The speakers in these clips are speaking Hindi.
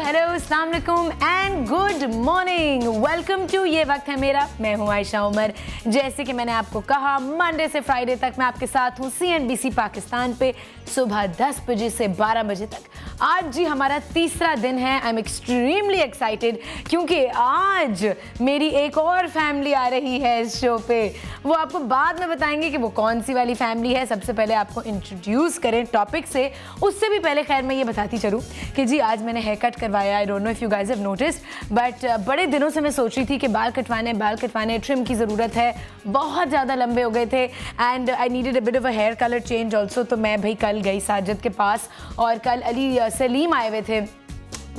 हेलो अस्सलाम वालेकुम and good morning. Welcome to ये वक्त है मेरा। मैं हूँ आयशा उमर। जैसे कि मैंने आपको कहा, मंडे से फ्राइडे तक मैं आपके साथ हूँ CNBC पाकिस्तान पे सुबह 10 बजे से 12 बजे तक। आज जी हमारा तीसरा दिन है। आई एम एक्सट्रीमली एक्साइटेड क्योंकि आज मेरी एक और फैमिली आ रही है इस शो पे। वो आपको बाद में बताएंगे कि वो कौन सी वाली फैमिली है। सबसे पहले आपको इंट्रोड्यूस करें टॉपिक से, उससे भी पहले खैर मैं ये बताती चलूँ कि जी आज मैंने हेयर कट करवाया। I don't know if you guys have noticed, but बड़े दिनों से मैं सोच रही थी कि बाल कटवाने ट्रिम की ज़रूरत है। बहुत ज़्यादा लंबे हो गए थे and I needed a bit of a hair colour change also. तो मैं भाई कल गई साजिद के पास और कल अली सलीम आए हुए थे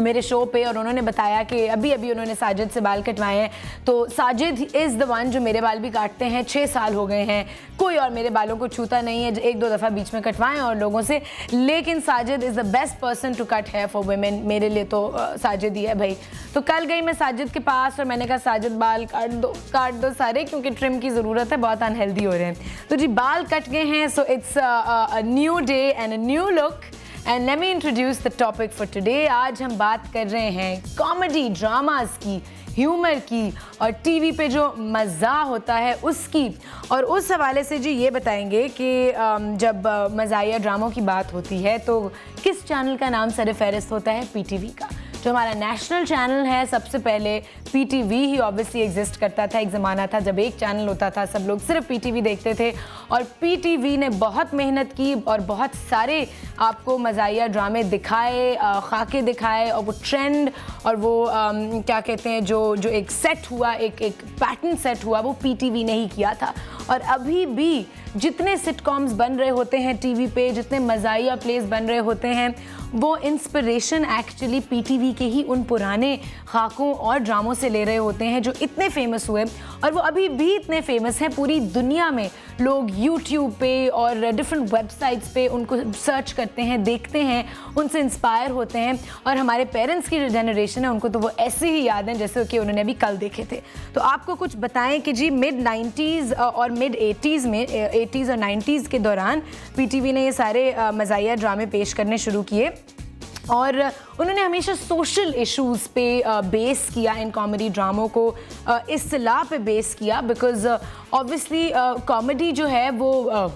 मेरे शो पे और उन्होंने बताया कि अभी उन्होंने साजिद से बाल कटवाए हैं। तो साजिद इज़ द वन जो मेरे बाल भी काटते हैं। 6 साल हो गए हैं, कोई और मेरे बालों को छूता नहीं है। 1-2 दफ़ा बीच में कटवाएं और लोगों से, लेकिन Sajid is the best person to cut hair for women. मेरे लिए तो साजिद ही है भाई। तो कल गई मैं साजिद के पास और मैंने कहा साजिद बाल काट दो सारे, क्योंकि ट्रिम की ज़रूरत है, बहुत अनहेल्दी हो रहे हैं। तो जी बाल कट गए हैं। So it's a new day and a new look. And let me introduce the topic for today. आज हम बात कर रहे हैं कॉमेडी ड्रामास की, ह्यूमर की और टीवी पे जो मज़ा होता है उसकी। और उस हवाले से जी ये बताएंगे कि जब मज़ाहिया ड्रामों की बात होती है तो किस चैनल का नाम सर फहरिस्त होता है? PTV का, जो हमारा नेशनल चैनल है। सबसे पहले PTV ही ऑब्वियसली एग्जिस्ट करता था। एक ज़माना था जब एक चैनल होता था, सब लोग सिर्फ PTV देखते थे और PTV ने बहुत मेहनत की और बहुत सारे आपको मज़ाहिया ड्रामे दिखाए, खाके दिखाए और वो ट्रेंड और वो क्या कहते हैं जो एक सेट हुआ, एक पैटर्न सेट हुआ, वो PTV ने ही किया था। और अभी भी जितने सिटकॉम्स बन रहे होते हैं टीवी पे, जितने मज़ाहिया प्लेस बन रहे होते हैं, वो इंस्पिरेशन एक्चुअली PTV के ही उन पुराने खाकों और ड्रामों से ले रहे होते हैं जो इतने फेमस हुए और वो अभी भी इतने फेमस हैं। पूरी दुनिया में लोग YouTube पे और डिफरेंट वेबसाइट्स पे उनको सर्च करते हैं, देखते हैं, उनसे इंस्पायर होते हैं। और हमारे पेरेंट्स की जो जनरेशन है उनको तो वो ऐसे ही याद हैं जैसे कि उन्होंने अभी कल देखे थे। तो आपको कुछ बताएं कि जी मिड 90s और मिड 80s में, 80s और 90s के दौरान PTV ने ये सारे मज़ाहिया ड्रामे पेश करने शुरू किए और उन्होंने हमेशा सोशल इश्यूज़ पे बेस किया इन कॉमेडी ड्रामों को, इस्तिलाह पे बेस किया। बिकॉज़ ऑब्वियसली कॉमेडी जो है वो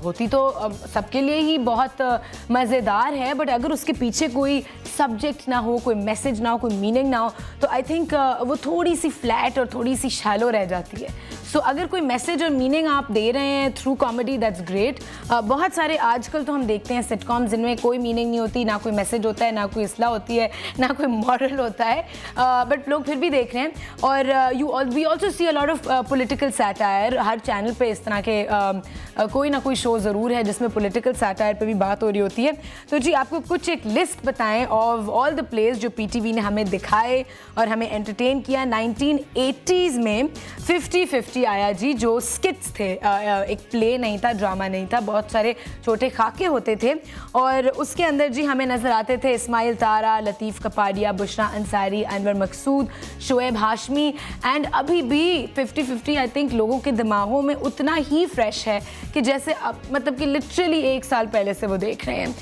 होती तो सबके लिए ही बहुत मज़ेदार है, बट अगर उसके पीछे कोई सब्जेक्ट ना हो, कोई मैसेज ना हो, कोई मीनिंग ना हो, तो आई थिंक वो थोड़ी सी फ्लैट और थोड़ी सी शैलो रह जाती है। सो अगर कोई मैसेज और मीनिंग आप दे रहे हैं थ्रू कॉमेडी, दैट्स ग्रेट। बहुत सारे आजकल तो हम देखते हैं सिटकॉम्स जिनमें कोई मीनिंग नहीं होती, ना कोई मैसेज होता है, ना कोई इस्लाह होती है, ना कोई मॉरल होता है, बट लोग फिर भी देख रहे हैं। और we also see a lot of political satire. हर चैनल पे इस तरह के कोई ना कोई शो ज़रूर है जिसमें पॉलिटिकल सैटायर पे भी बात हो रही होती है। तो जी आपको कुछ एक लिस्ट बताएं ऑफ ऑल द प्लेस जो PTV ने हमें दिखाए और हमें एंटरटेन किया। 1980s में 50-50 आया जी, जो स्किट्स थे, एक प्ले नहीं था, ड्रामा नहीं था, बहुत सारे छोटे खाके होते थे और उसके अंदर जी हमें नज़र आते थे इस्माइल तारा, लतीफ़ कपाडिया, बुशरा अंसारी, अनवर मकसूद, शुएब हाशमी। एंड अभी भी 50-50 आई थिंक लोगों के दिमागों में उतना ही फ्रेश है कि जैसे मतलब कि लिटरली 1 साल पहले से वो देख रहे हैं।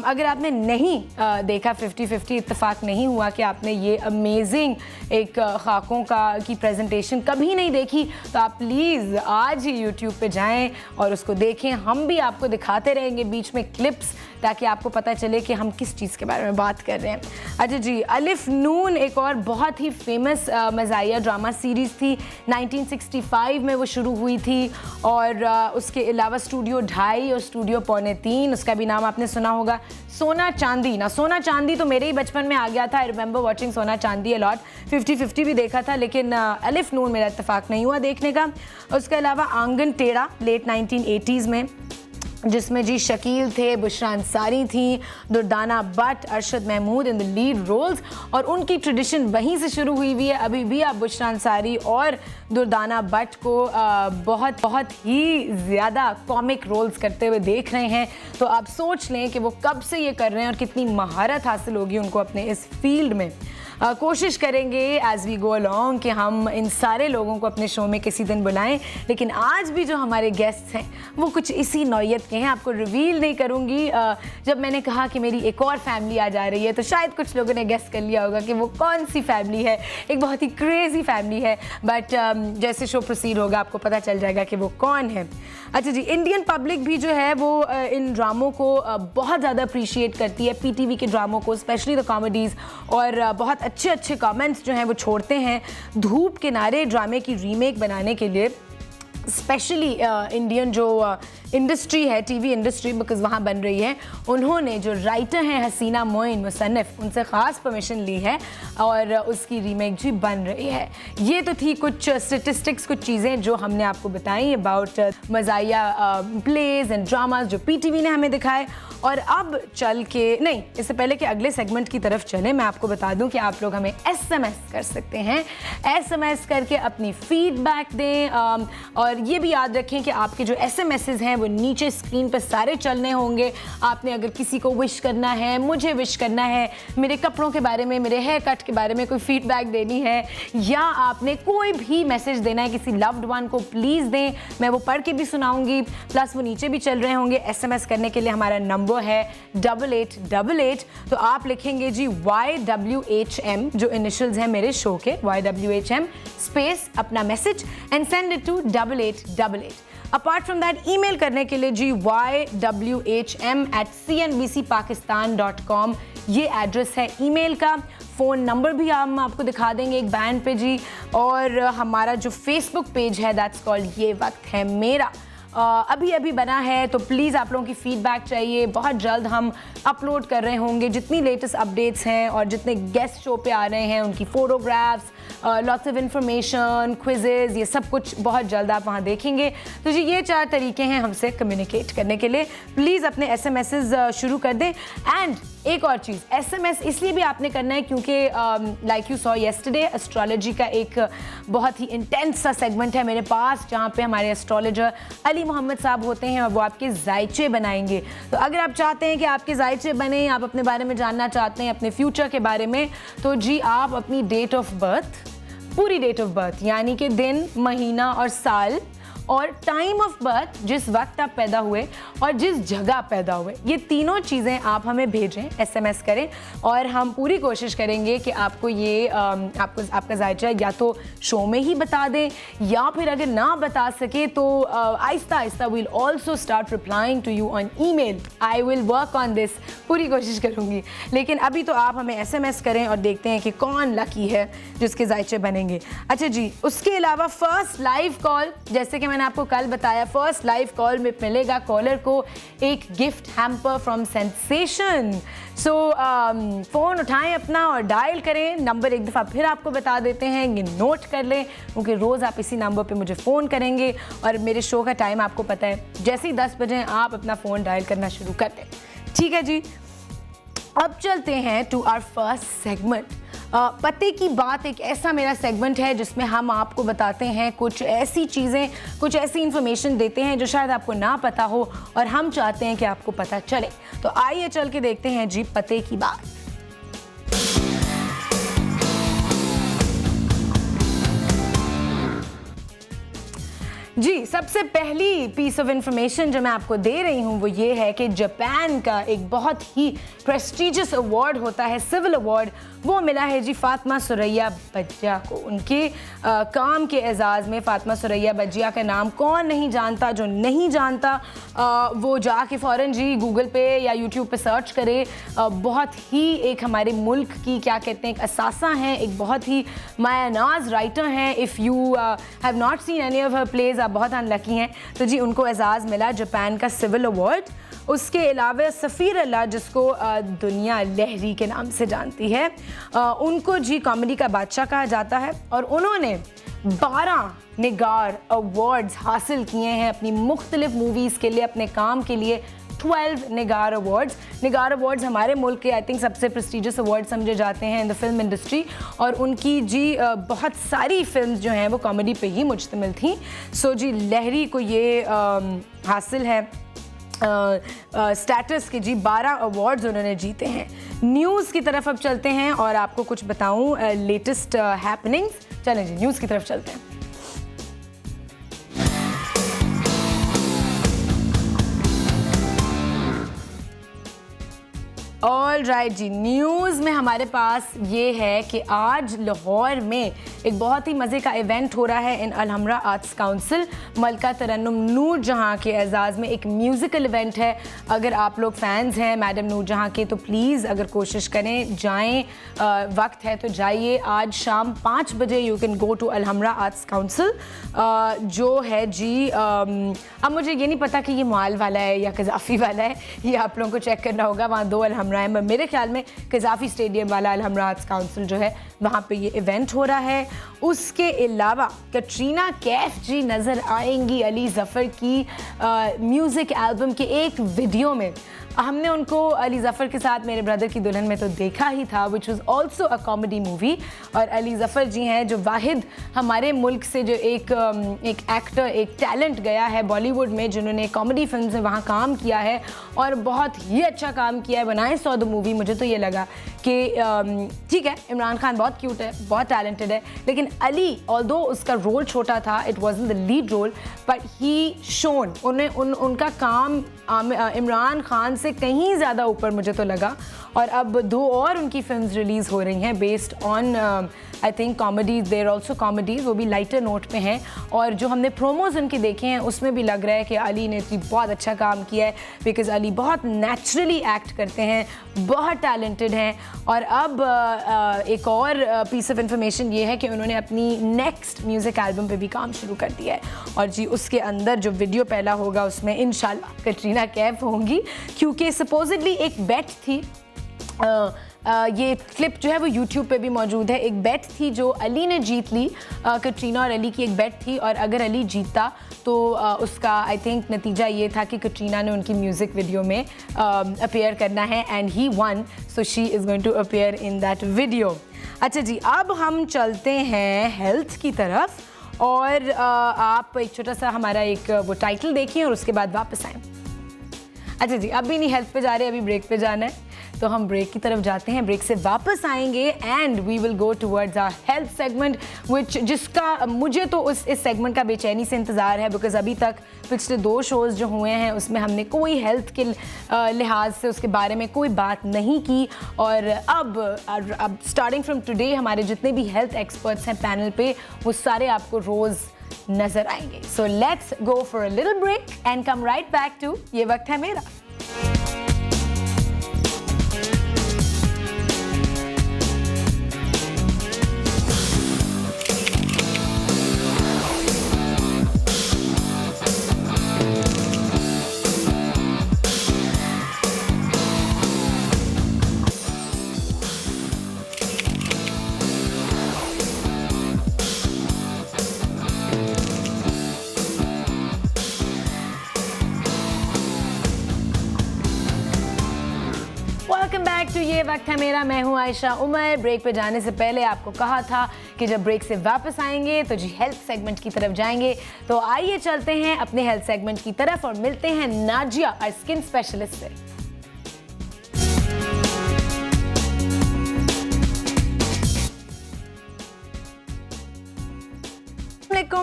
अगर आपने नहीं देखा 50-50, इत्तेफाक नहीं हुआ कि आपने ये अमेजिंग एक खाकों की प्रेजेंटेशन कभी नहीं देखी, तो आप प्लीज़ आज ही YouTube पे जाएं और उसको देखें। हम भी आपको दिखाते रहेंगे बीच में क्लिप्स, ताकि आपको पता चले कि हम किस चीज़ के बारे में बात कर रहे हैं। अच्छा जी, अलिफ नून एक और बहुत ही फेमस मज़ाहिया ड्रामा सीरीज़ थी। 1965 में वो शुरू हुई थी और उसके अलावा स्टूडियो 2.5 और स्टूडियो 3.25, उसका भी नाम आपने सुना होगा, सोना चांदी। ना सोना चांदी तो मेरे ही बचपन में आ गया था। आई रिमेंबर वॉचिंग सोना चांदी अलॉट। 50-50 भी देखा था, लेकिन अलिफ नून मेरा इत्तेफाक नहीं हुआ देखने का। उसके अलावा आंगन टेढ़ा लेट 1980s में, जिसमें जी शकील थे, बुशरा अंसारी थी, Durdana Butt, Arshad Mahmood in the lead roles. और उनकी ट्रेडिशन वहीं से शुरू हुई हुई है। अभी भी आप बुशरा अंसारी और दुर्दाना भट्ट को बहुत ही ज़्यादा कॉमिक रोल्स करते हुए देख रहे हैं। तो आप सोच लें कि वो कब से ये कर रहे हैं और कितनी महारत हासिल होगी उनको अपने इस फील्ड में। कोशिश करेंगे एज वी गो अलॉन्ग कि हम इन सारे लोगों को अपने शो में किसी दिन बुलाएं, लेकिन आज भी जो हमारे गेस्ट्स हैं वो कुछ इसी नौयत के हैं। आपको रिवील नहीं करूंगी। जब मैंने कहा कि मेरी एक और फैमिली आ जा रही है तो शायद कुछ लोगों ने गेस कर लिया होगा कि वो कौन सी फैमिली है। एक बहुत ही क्रेजी फैमिली है, बट जैसे शो प्रोसीड होगा आपको पता चल जाएगा कि वो कौन है। अच्छा जी, इंडियन पब्लिक भी जो है वो इन ड्रामों को बहुत ज़्यादा अप्रिशिएट करती है, पीटीवी के ड्रामों को, स्पेशली द कॉमेडीज़, और बहुत अच्छे अच्छे कमेंट्स जो हैं वो छोड़ते हैं धूप किनारे ड्रामे की रीमेक बनाने के लिए। स्पेशली इंडियन जो इंडस्ट्री है, टीवी इंडस्ट्री, बिकॉज वहाँ बन रही है, उन्होंने जो राइटर हैं हसीना मोइन मुसन्निफ, उनसे ख़ास परमिशन ली है और उसकी रीमेक भी बन रही है। ये तो थी कुछ स्टेटिस्टिक्स, कुछ चीज़ें जो हमने आपको बताई अबाउट मज़ाहिया प्लेज एंड ड्रामाज जो पीटीवी ने हमें दिखाए। और अब चल के, नहीं, इससे पहले कि अगले सेगमेंट की तरफ चलें, मैं आपको बता दूं कि आप लोग हमें एसएमएस कर सकते हैं। एसएमएस करके अपनी फीडबैक दें, और ये भी याद रखें कि आपके जो एसएमएसेस हैं वो नीचे स्क्रीन पर सारे चलने होंगे। आपने अगर किसी को विश करना है, मुझे विश करना है, मेरे कपड़ों के बारे में, मेरे हेयर कट के बारे में कोई फीडबैक देनी है, या आपने कोई भी मैसेज देना है किसी लव्ड वन को, प्लीज़ दें। मैं वो पढ़ के भी सुनाऊंगी, प्लस वो नीचे भी चल रहे होंगे। एसएमएस करने के लिए हमारा नंबर है 8888। तो आप लिखेंगे जी YWHM, जो इनिशियल्स हैं मेरे शो के, YWHM स्पेस अपना message and send it to 8888। Apart from that email करने के लिए जी YWHM@cnbcpakistan.com, ये एड्रेस है ईमेल का। फ़ोन नंबर भी हम आपको दिखा देंगे एक बैंड पे जी। और हमारा जो फेसबुक पेज है दैट्स कॉल्ड ये वक्त है मेरा, अभी अभी बना है, तो प्लीज़ आप लोगों की फीडबैक चाहिए। बहुत जल्द हम अपलोड कर रहे होंगे जितनी लेटेस्ट अपडेट्स हैं और जितने गेस्ट शो पे आ रहे हैं उनकी photographs, lots of information, quizzes, ये सब कुछ बहुत जल्द आप वहाँ देखेंगे। तो जी ये 4 तरीके हैं हमसे कम्युनिकेट करने के लिए। प्लीज़ अपने एसएमएसेस शुरू कर दें। एंड एक और चीज़, एसएमएस इसलिए भी आपने करना है क्योंकि like you saw yesterday, astrology का एक बहुत ही इंटेंस सा सेगमेंट है मेरे पास, जहाँ पे हमारे एस्ट्रोलॉजर अली मोहम्मद साहब होते हैं और वो आपके जायचे बनाएंगे। तो अगर आप चाहते हैं कि आपके जायचे बने, आप अपने बारे में जानना चाहते हैं, अपने फ्यूचर के बारे में, तो जी आप अपनी डेट ऑफ बर्थ, पूरी डेट ऑफ बर्थ यानी कि दिन, महीना और साल, और टाइम ऑफ बर्थ, जिस वक्त आप पैदा हुए और जिस जगह पैदा हुए, ये तीनों चीज़ें आप हमें भेजें, एसएमएस करें, और हम पूरी कोशिश करेंगे कि आपको ये आपका जायचा या तो शो में ही बता दें, या फिर अगर ना बता सके तो आहिस्ता आहिस्ता we'll also start replying to you on email. I will work on this, पूरी कोशिश करूँगी। लेकिन अभी तो आप हमें एसएमएस करें और देखते हैं कि कौन लकी है जिसके जायचे बनेंगे। अच्छा जी, उसके अलावा फ़र्स्ट लाइव कॉल, जैसे कि मैंने आपको कल बताया, फर्स्ट लाइव कॉल में मिलेगा कॉलर को एक gift hamper from sensation. So phone उठाएं अपना और डायल करें। नंबर एक दफ़ा फिर आपको बता देते हैं, ये नोट कर लें, क्योंकि रोज़ आप इसी नंबर पे मुझे फ़ोन करेंगे और मेरे शो का टाइम आपको पता है, जैसे ही 10 बजे आप अपना फ़ोन डायल करना शुरू कर दें। ठीक है जी, अब चलते हैं टू आवर फर्स्ट सेगमेंट। पते की बात एक ऐसा मेरा सेगमेंट है जिसमें हम आपको बताते हैं कुछ ऐसी चीज़ें, कुछ ऐसी इन्फॉर्मेशन देते हैं जो शायद आपको ना पता हो और हम चाहते हैं कि आपको पता चले। तो आइए चल के देखते हैं जी पते की बात। जी, सबसे पहली पीस ऑफ इंफॉर्मेशन जो मैं आपको दे रही हूँ वो ये है कि जापान का एक बहुत ही प्रेस्टीजियस अवार्ड होता है, सिविल अवार्ड, वो मिला है जी फातिमा सुरैया बज्जिया को। उनके काम के एजाज़ में। फातिमा सुरैया बज्जिया का नाम कौन नहीं जानता, जो नहीं जानता वो जाके फ़ौरन जी गूगल पे या यूट्यूब पे सर्च करे। बहुत ही एक हमारे मुल्क की क्या कहते हैं, एक असासा हैं, एक बहुत ही मायानाज राइटर हैं। If you have not seen any of her plays, आप बहुत अनलकी हैं। तो जी उनको एजाज़ मिला जापान का सिविल अवार्ड। उसके अलावा सफ़ीर अल्लाह, जिसको दुनिया लहरी के नाम से जानती है, उनको जी कॉमेडी का बादशाह कहा जाता है और उन्होंने 12 निगार अवार्ड्स हासिल किए हैं अपनी मुख्तलिफ मूवीज़ के लिए, अपने काम के लिए। 12 निगार अवार्ड्स। निगार अवार्ड्स हमारे मुल्क के आई थिंक सबसे प्रेस्टीजियस अवार्ड समझे जाते हैं इन द फिल्म इंडस्ट्री, और उनकी जी बहुत सारी फिल्म्स जो हैं वो कॉमेडी पे ही मुश्तमिल थी। सो जी लहरी को ये हासिल है। स्टेटस के जी 12 अवार्ड्स उन्होंने जीते हैं। न्यूज़ की तरफ अब चलते हैं और आपको कुछ बताऊं लेटेस्ट हैपनिंग्स। चलें जी न्यूज़ की तरफ चलते हैं। ऑल राइट जी, न्यूज़ में हमारे पास ये है कि आज लाहौर में एक बहुत ही मज़े का इवेंट हो रहा है इन अलहमरा आर्ट्स काउंसिल। मलका तरन्नुम नूर जहाँ के एजाज़ में एक म्यूज़िकल इवेंट है। अगर आप लोग फैंस हैं मैडम नूर जहाँ के तो प्लीज़ अगर कोशिश करें जाएं, वक्त है तो जाइए। आज शाम 5 बजे you can go to Alhamra arts council जो है जी। अब मुझे ये नहीं पता कि ये माल वाला है या कज़ाफ़ी वाला है, ये आप लोगों को चेक करना होगा। वहाँ 2 अलहमरा है, मेरे ख्याल में कज़ाफ़ी स्टेडियम वाला अलहमरा आर्ट्स काउंसिल जो है वहाँ पे ये इवेंट हो रहा है। उसके अलावा कटरीना कैफ जी नज़र आएंगी अली ज़फ़र की म्यूज़िक एल्बम के एक वीडियो में। हमने उनको अली ज़फ़र के साथ मेरे ब्रदर की दुल्हन में तो देखा ही था, which was also a comedy movie. और अली ज़फ़र जी हैं जो वाहिद हमारे मुल्क से जो एक एक्टर, एक टैलेंट गया है बॉलीवुड में, जिन्होंने कॉमेडी फिल्म में वहाँ काम किया है और बहुत ही अच्छा काम किया है। बनाए सौ द मूवी, मुझे तो ये लगा कि ठीक है इमरान खान बहुत क्यूट है, बहुत टैलेंटेड है, लेकिन अली ऑल्दो उसका रोल छोटा था, it wasn't the lead role, but he shone, उनका काम इमरान खान से कहीं ज़्यादा ऊपर मुझे तो लगा। और अब 2 और उनकी फिल्म्स रिलीज़ हो रही हैं based on I think comedies, there also comedies, वो भी लाइटर नोट पे हैं। और जो हमने प्रोमोज उनके देखे हैं उसमें भी लग रहा है कि अली ने बहुत अच्छा काम किया है, बिकॉज अली बहुत नेचुरली एक्ट करते हैं, बहुत टैलेंटेड हैं। और अब एक और पीस ऑफ इंफॉर्मेशन ये है कि उन्होंने अपनी नेक्स्ट म्यूज़िक एल्बम पे भी काम शुरू कर दिया है। और जी उसके अंदर जो वीडियो पहला होगा उसमें इंशाल्लाह कटरीना कैफ होंगी, क्योंकि सपोजिटली एक बेट थी, ये क्लिप जो है वो YouTube पे भी मौजूद है। एक बेट थी जो अली ने जीत ली, कटरीना और अली की एक बेट थी, और अगर अली जीता तो उसका आई थिंक नतीजा ये था कि कटरीना ने उनकी म्यूज़िक वीडियो में अपीयर करना है, and he one, so she is going to appear in that video. अच्छा जी, अब हम चलते हैं हेल्थ की तरफ, और आप एक छोटा सा हमारा एक वो टाइटल देखिए और उसके बाद वापस आएँ। अच्छा जी, अभी नहीं हेल्थ पे जा रहे, अभी ब्रेक पे जाना है, तो हम ब्रेक की तरफ जाते हैं। ब्रेक से वापस आएंगे and we will go towards our health segment, जिसका मुझे तो इस सेगमेंट का बेचैनी से इंतज़ार है, बिकॉज अभी तक पिछले 2 शोज़ जो हुए हैं उसमें हमने कोई हेल्थ के लिहाज से उसके बारे में कोई बात नहीं की। और अब स्टार्टिंग फ्रॉम टुडे हमारे जितने भी हेल्थ एक्सपर्ट्स हैं पैनल पे, वो सारे आपको रोज़ नज़र आएंगे। So let's go for a little break and come right back to ये वक्त है मेरा। तो ये वक्त है मेरा, मैं हूं आयशा उमर। ब्रेक पे जाने से पहले आपको कहा था कि जब ब्रेक से वापस आएंगे तो जी हेल्थ सेगमेंट की तरफ जाएंगे, तो आइए चलते हैं अपने हेल्थ सेगमेंट की तरफ और मिलते हैं नाजिया और स्किन स्पेशलिस्ट से।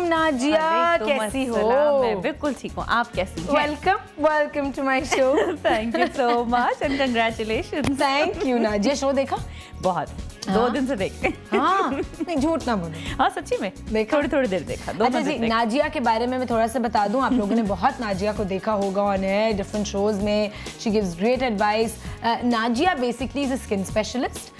नाजिया, कैसी हो? मैं बिल्कुल ठीक हूँ, आप कैसी हैं? Welcome to my show. Thank you so much and congratulations. Thank you Nazia. Show देखा? बहुत, 2 दिन से देखते हैं। हाँ, नहीं झूठ ना बोलो। हाँ सच्ची में देखा, थोड़ी देर देखा। अच्छा जी, नाजिया के बारे में मैं थोड़ा सा बता दूं, आप लोगों ने बहुत नाजिया को देखा होगा ऑन एयर डिफरेंट शोज में। She gives great advice. Nazia basically is a skin specialist.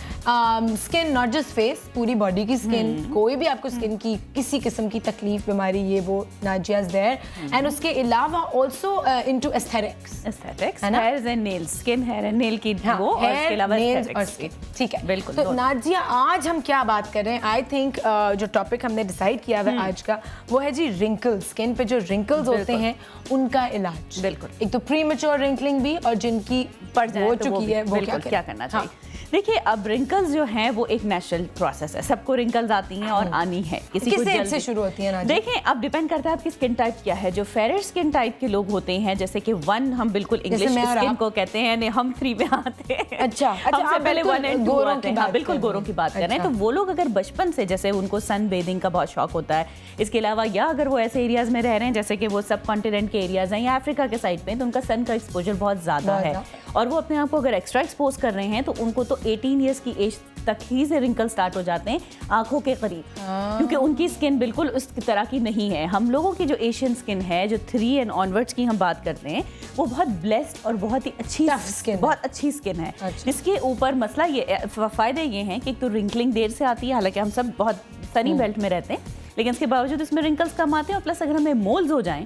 Skin not just face, पूरी बॉडी की स्किन, कोई भी आपको स्किन की किसी किस्म की तकलीफ, बीमारी, ये वो, नाजिया इज देयर। एंड उसके अलावा also into aesthetics, hairs and nails, skin, hair and nail की वो, और इसके अलावा एस्थेटिक्स। ठीक है, बिल्कुल। तो नाजिया आज हम क्या बात कर रहे हैं? आई थिंक जो टॉपिक हमने डिसाइड किया हुआ आज का वो है जी रिंकल्स। स्किन पे जो रिंकल्स होते हैं उनका इलाज। बिल्कुल। एक तो प्रीमेच्योर रिंकलिंग भी, और जिनकी पड़ जाए हो तो चुकी है वो क्या करना चाहिए। देखिए अब रिंकल्स जो हैं वो एक नेचुरल प्रोसेस है, सबको रिंकल्स आती हैं और आनी है। किसी को एज से शुरू होती है ना? देखिए अब डिपेंड करता है आपकी स्किन टाइप क्या है। जो फेयर स्किन टाइप के लोग होते हैं, जैसे कि 1 हम बिल्कुल इंग्लिश स्किन को कहते हैं, नहीं हम 3 में आते हैं। अच्छा, हमसे पहले 1 और 2 आते हैं। बिल्कुल गोरों की बात कर रहे हैं। तो वो लोग अगर बचपन से जैसे उनको सन बेदिंग का बहुत शौक होता है, इसके अलावा या अगर वो ऐसे एरियाज में रह रहे हैं जैसे कि वो सब कॉन्टिनेंट के एरियाज हैं या अफ्रीका के साइड पे, तो उनका सन का एक्सपोजर बहुत ज़्यादा है और वो अपने आप को अगर एक्स्ट्रा एक्सपोज कर रहे हैं तो उनको तो 18 ईयर्स की एज तक ही से रिंकल स्टार्ट हो जाते हैं आंखों के करीब, क्योंकि उनकी स्किन बिल्कुल उस तरह की नहीं है। हम लोगों की जो एशियन स्किन है, जो 3 एंड ऑनवर्ड्स की हम बात करते हैं, वो बहुत ब्लेस्ड और बहुत ही अच्छी स्किन, बहुत अच्छी स्किन है। इसके ऊपर मसला ये फायदे ये हैं कि एक तो रिंकलिंग देर से आती है, हालांकि हम सब बहुत सनी बेल्ट में रहते हैं, लेकिन इसके बावजूद इसमें रिंकल्स कम आते हैं और प्लस अगर हमें मोल्स हो जाएं,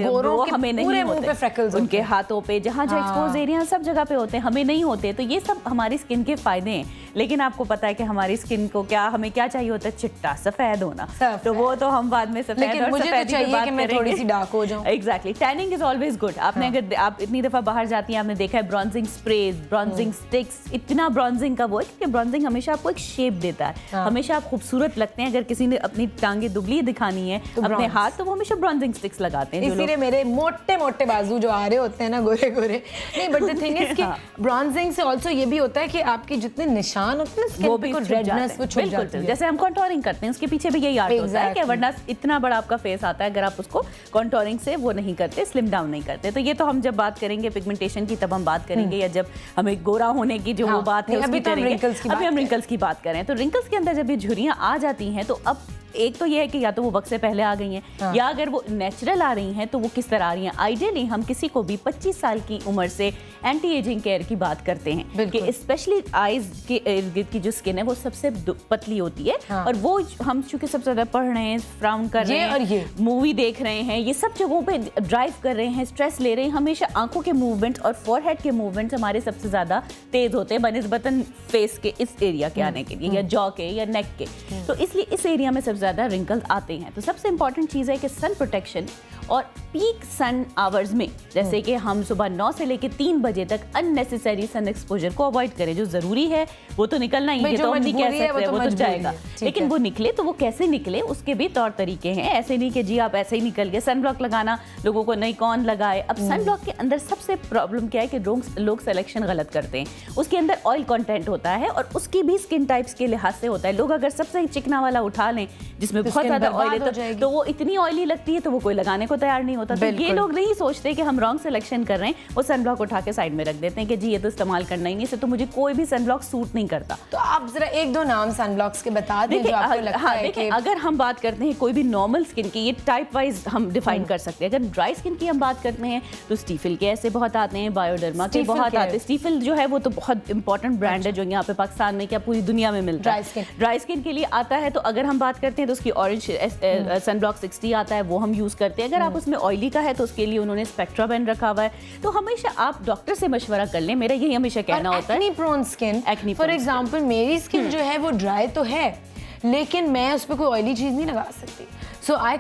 वो हमें नहीं होते, उनके हाथों पे जहाँ एक्सपोज एरिया सब जगह पे होते हैं, हमें नहीं होते। तो ये सब हमारी स्किन के फायदे हैं। लेकिन आपको पता है कि हमारी स्किन को हमें क्या चाहिए होता है? चिट्टा सफेद होना। तो वो तो हम बाद में सफेद और सफेद की बात करेंगे। थोड़ी सी डार्क हो जाऊं। Exactly, tanning is always good. आपने अगर आप इतनी दफा बाहर जाती हैं, आपने देखा है ब्रॉन्जिंग स्प्रेज, ब्रॉन्जिंग स्टिक्स, इतना ब्रॉन्जिंग का वो है क्योंकि ब्रॉन्जिंग हमेशा आपको एक शेप देता है, हमेशा आप खूबसूरत लगते हैं। अगर किसी ने अपनी टांगे दुबली दिखानी है, अपने हाथ, तो वो हमेशा ब्रॉन्जिंग स्टिक्स लगाते हैं। इसीलिए मेरे मोटे मोटे बाजू जो आ रहे होते हैं ना, गोरे गोरे नहीं, बट द थिंग इज कि ब्रॉन्जिंग से आल्सो ये भी होता है कि आपके जितने निशान होते हैं स्किन पे, कुछ रेडनेस वो छुप जाती है। जैसे हम कॉन्टोरिंग करते हैं, उसके पीछे भी यही आर्ट होता है कि वरना इतना बड़ा आपका फेस आता है, अगर आप उसको कॉन्टोरिंग से वो नहीं करते, स्लिम डाउन नहीं करते। तो ये तो हम जब बात करेंगे पिगमेंटेशन की तब हम बात करेंगे, या जब हमें गोरा होने की जो वो बात है उसकी करेंगे। अभी हम रिंकल्स की बात करें तो रिंकल्स के अंदर जब ये झुर्रियां आ जाती हैं, तो अब एक तो ये है कि या तो वो वक्त से पहले आ गई हैं, या अगर वो नेचुरल आ रही हैं तो वो किस तरह आ रही हैं। आइडियली हम किसी को भी 25 साल की उम्र से एंटी एजिंग केयर की बात करते हैं कि स्पेशली आईज के इर्द गिर्द की जो स्किन है वो सबसे पतली होती है। और वो हम चूंकि सबसे ज्यादा पढ़ रहे हैं, फ्राउन कर रहे हैं और ये मूवी देख रहे हैं, ये सब जगहों पे ड्राइव कर रहे हैं, स्ट्रेस ले रहे हैं, हमेशा आंखों के मूवमेंट और फोरहेड के मूवमेंट्स हमारे सबसे ज्यादा तेज होते हैं बनिस्बतन फेस के इस एरिया के आने के लिए, या जॉ के या नेक के। तो इसलिए इस एरिया में सबसे ज्यादा रिंकल्स आते हैं। तो सबसे इंपॉर्टेंट चीज है कि सन प्रोटेक्शन और पीक सन आवर्स में, जैसे कि हम सुबह 9 से लेकर 3 बजे तक अननेसेसरी सन एक्सपोजर को अवॉइड करें। जो जरूरी है वो तो निकलना ही है, तो हम नहीं कह सकते वो तो जाएगा, लेकिन वो निकले तो वो कैसे निकले उसके भी तौर तरीके हैं। ऐसे नहीं कि जी आप ऐसे ही निकल गए। सन ब्लॉक लगाना लोगों को नहीं कौन लगाए। अब सन ब्लॉक के अंदर सबसे प्रॉब्लम क्या है कि लोग सिलेक्शन गलत करते हैं। उसके अंदर ऑयल कंटेंट होता है और उसकी भी स्किन टाइप्स के लिहाज से होता है। लोग अगर सबसे चिकना वाला उठा लें जिसमें बहुत ज्यादा ऑयल है तो वो इतनी ऑयली लगती है तो वो कोई लगाने को तैयार नहीं होता। तो ये लोग नहीं सोचते कि हम रॉन्ग सिलेक्शन कर रहे हैं, वो सनब्लॉक उठा के साइड में रख देते हैं कि जी ये तो इस्तेमाल करना ही नहीं, इससे तो मुझे कोई भी सनब्लॉक सूट नहीं करता। तो आप जरा 1-2 नाम सनब्लॉक्स के बता दें जो आपको लगता है कि अगर हम बात करते हैं कोई भी नॉर्मल स्किन की, ये टाइप वाइज हम डिफाइन कर सकते हैं। अगर ड्राई स्किन की हम बात करते हैं तो स्टीफिल के ऐसे बहुत आते हैं, बायोडर्मा के बहुत आते हैं। स्टीफिल जो है वो तो बहुत इंपॉर्टेंट ब्रांड है जो यहाँ पे पाकिस्तान में क्या पूरी दुनिया में मिलता है। ड्राई स्किन के लिए आता है। तो अगर हम बात करते हैं तो उसकी ऑरेंज सनब्लॉक 60 आता है, वो हम यूज करते हैं। अगर आप उसमें ऑयली का है तो उसके लिए उन्होंने स्पेक्ट्रा बैन रखा हुआ है। तो हमेशा आप डॉक्टर से मशवरा कर लें, मेरा यही हमेशा कहना होता है। Acne prone skin, for example मेरी स्किन जो है वो ड्राई तो है, लेकिन मैं उस पर कोई ऑयली चीज नहीं लगा सकती। So I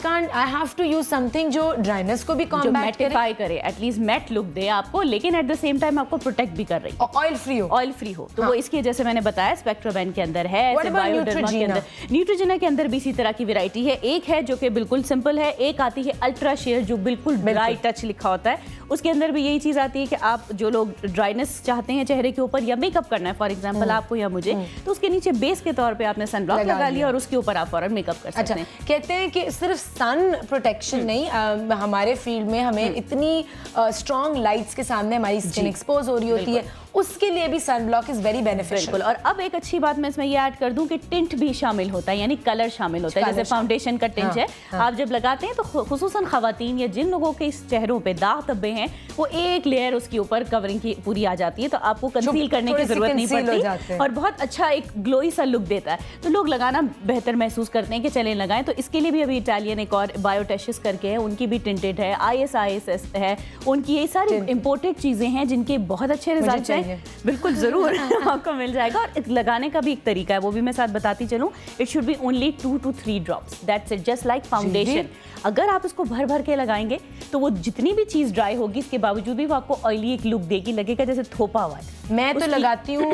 have to use something जो ड्राइनेस को भी कॉम्बैट करे, एटलीस्ट मैट लुक दे आपको, लेकिन एट द सेम टाइम आपको प्रोटेक्ट भी कर रही है, ऑयल फ्री हो। तो वो इसके जैसे मैंने बताया स्पेक्ट्राबैन के अंदर है, बायोडर्मा के अंदर, न्यूट्रोजेना के अंदर भी इसी तरह की वैरायटी है। एक है जो कि बिल्कुल सिंपल है, एक आती है अल्ट्रा शेयर जो बिल्कुल ड्राई टच लिखा होता है। उसके अंदर भी यही चीज आती है कि आप जो लोग ड्राइनेस चाहते हैं चेहरे के ऊपर या मेकअप करना है, फॉर एग्जाम्पल आपको या मुझे, तो उसके नीचे बेस के तौर पर आपने सनब्लॉक लगा लिया और उसके ऊपर आप फौरन मेकअप कर सकते हैं। कहते हैं कि सिर्फ सन प्रोटेक्शन नहीं, हमारे फील्ड में हमें इतनी स्ट्रॉन्ग लाइट्स के सामने हमारी स्किन एक्सपोज हो रही होती है, उसके लिए भी सनब्लॉक इज वेरी बेनिफिशियल। और अब एक अच्छी बात मैं इसमें ये ऐड कर दूं कि टिंट भी शामिल होता है, यानी कलर शामिल होता है। जैसे फाउंडेशन का टिंट है, आप जब लगाते हैं तो खुसूसन खवातीन या जिन लोगों के इस चेहरों पे दाग धब्बे हैं, वो एक लेयर उसके ऊपर कवरिंग की पूरी आ जाती है, तो आपको कंसील करने की जरूरत नहीं पड़ती और बहुत अच्छा एक ग्लोई सा लुक देता है। तो लोग लगाना बेहतर महसूस करते हैं कि चलें लगाएं। तो इसके लिए भी अभी इटालियन एक और बायोटेशिस करके है, उनकी भी टिंटेड है, ISIS है, उनकी ये सारी इंपोर्टेड चीजें हैं जिनके बहुत अच्छे रिजल्ट हैं बिल्कुल ज़रूर आपको मिल जाएगा। और लगाने का भी एक तरीका है, वो भी मैं साथ बताती चलूँ। It should be only 2 to 3 drops, that's it, just like foundation. अगर आप इसको भर भर के लगाएंगे तो वो जितनी भी चीज़ ड्राई होगी इसके बावजूद भी वो आपको ऑयली एक लुक देगी, लगेगा जैसे थोपा हुआ है। मैं तो लगाती हूँ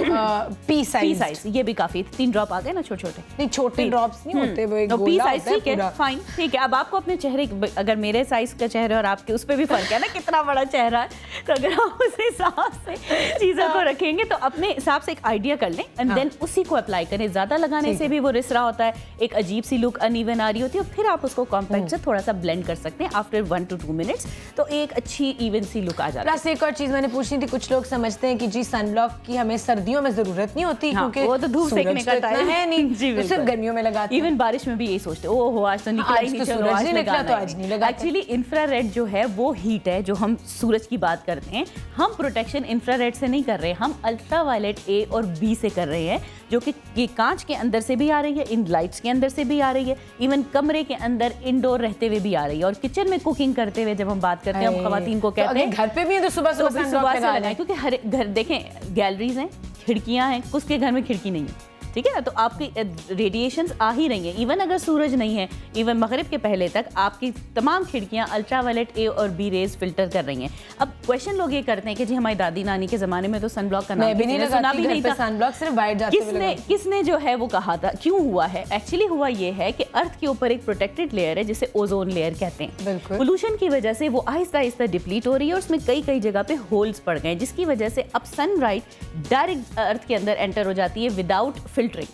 पी साइज, ये भी काफ़ी, 3 ड्रॉप आ गए ना छोटे छोटे। नहीं छोटे ड्रॉप्स नहीं होते, वो एक पी गोला साइज, होता है ठीक है, पूरा। फाइन, ठीक है। अब आपको अपने चेहरे, अगर मेरे साइज का चेहरा और आपके उस पर भी फर्क है ना, कितना बड़ा चेहरा है, तो अगर आप उस हिसाब से चीज़ों को रखेंगे तो अपने हिसाब से एक आइडिया कर लें एंड देन उसी को अप्लाई करें। ज़्यादा लगाने से भी वो रिसरा होता है, एक अजीब सी लुक अनइवन आ रही होती है, और फिर आप उसको कॉम्पैक्ट से थोड़ा सा ब्लेंड कर सकते हैं आफ्टर 1 to 2 मिनट्स, तो एक अच्छी इवन सी लुक आ जाती है। प्लस एक और चीज मैंने पूछनी थी, कुछ लोग समझते हैं कि जी सनब्लॉक की हमें सर्दियों में जरूरत नहीं होती, हाँ, क्योंकि वो तो धूप सेकने का टाइम है नहीं, जी तो सिर्फ गर्मियों में लगाते हैं। इवन बारिश में भी यही सोचते हैं, ओहो आज तो निकला ही नहीं, तो चलो सूरज आज नहीं निकला लगाना तो है। आज नहीं लगाते। एक्चुअली इंफ्रारेड जो है वो हीट है, जो हम सूरज की बात करते हैं, हम प्रोटेक्शन इंफ्रारेड से नहीं कर रहे, हम अल्ट्रावायलेट ए और बी से कर रहे हैं, जो कि ये कांच के अंदर से भी आ रही है, इन लाइट्स के अंदर से भी आ रही है, इवन कमरे के अंदर इंडोर रहते हुए भी आ रही है, और किचन में कुकिंग करते हुए जब हम बात करते हैं, हम खवातीन को कहते हैं घर पे भी है तो सुबह सुबह सुबह से लगाएं, क्योंकि हर घर देखें, गैलरीज हैं, खिड़कियां हैं, कुछ के घर में खिड़की नहीं है, ठीक है ना, तो आपकी रेडिएशंस आ ही रही हैं। इवन अगर सूरज नहीं है, इवन मगरिब के पहले तक आपकी तमाम खिड़कियां अल्ट्रावायलेट ए और बी रेज फिल्टर कर रही हैं। अब क्वेश्चन लोग ये करते हैं कि जी हमारी दादी नानी के ज़माने में तो सनब्लॉक का नाम सुना भी नहीं था, सनब्लॉक सिर्फ बाहर जाते हुए किसने जो है वो कहा था, क्यों हुआ है? एक्चुअली हुआ ये है कि अर्थ के ऊपर एक प्रोटेक्टेड लेयर है जिसे ओजोन लेयर कहते हैं। पोल्यूशन की वजह से वो आहिस्ता आहिस्ता डिप्लीट हो रही है और उसमें कई कई जगह पे होल्स पड़ गए, जिसकी वजह से अब सनलाइट डायरेक्ट अर्थ के अंदर एंटर हो जाती है विदाउट फिल्टरिंग।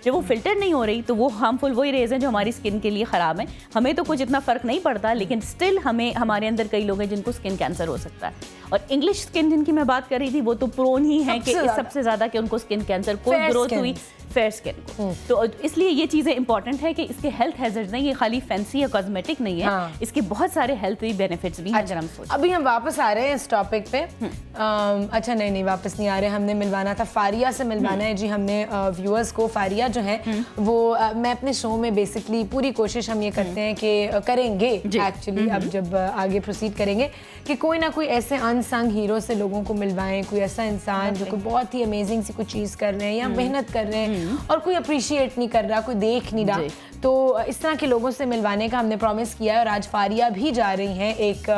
जब वो फिल्टर नहीं हो रही तो वो हार्मफुल वही रेज हैं जो हमारी स्किन के लिए ख़राब है। हमें तो कुछ इतना फ़र्क नहीं पड़ता, लेकिन स्टिल हमारे अंदर कई लोग हैं जिनको स्किन कैंसर हो सकता है। और इंग्लिश स्किन जिनकी मैं बात कर रही थी वो तो प्रोन ही है कि सबसे ज़्यादा कि उनको स्किन कैंसर को ग्रोथ हुई फेयर स्किन को। तो इसलिए ये चीज़ें इंपॉर्टेंट है कि इसके हेल्थ हैजर्ड नहीं, ये खाली फैंसी या कॉस्मेटिक नहीं है, इसके बहुत सारे हेल्थ बेनिफिट्स भी हैं। अगर हम सोचें अभी हम वापस आ रहे हैं इस टॉपिक पे। अच्छा नहीं वापस नहीं आ रहे, हमने मिलवाना था, फारिया से मिलवाना है जी हमने व्यूअर्स को। फारिया जो है वो मैं अपने शो में बेसिकली पूरी कोशिश हम ये करते हैं कि करेंगे एक्चुअली, अब जब आगे प्रोसीड करेंगे कि कोई ना कोई ऐसे अनसंग हीरो से लोगों को मिलवाएं, कोई ऐसा इंसान जो कोई बहुत ही अमेजिंग सी कोई चीज़ कर रहे हैं या मेहनत कर रहे हैं और कोई अप्रिशिएट नहीं कर रहा, कोई देख नहीं रहा, तो इस तरह के लोगों से मिलवाने का हमने प्रॉमिस किया है। और आज फारिया भी जा रही हैं एक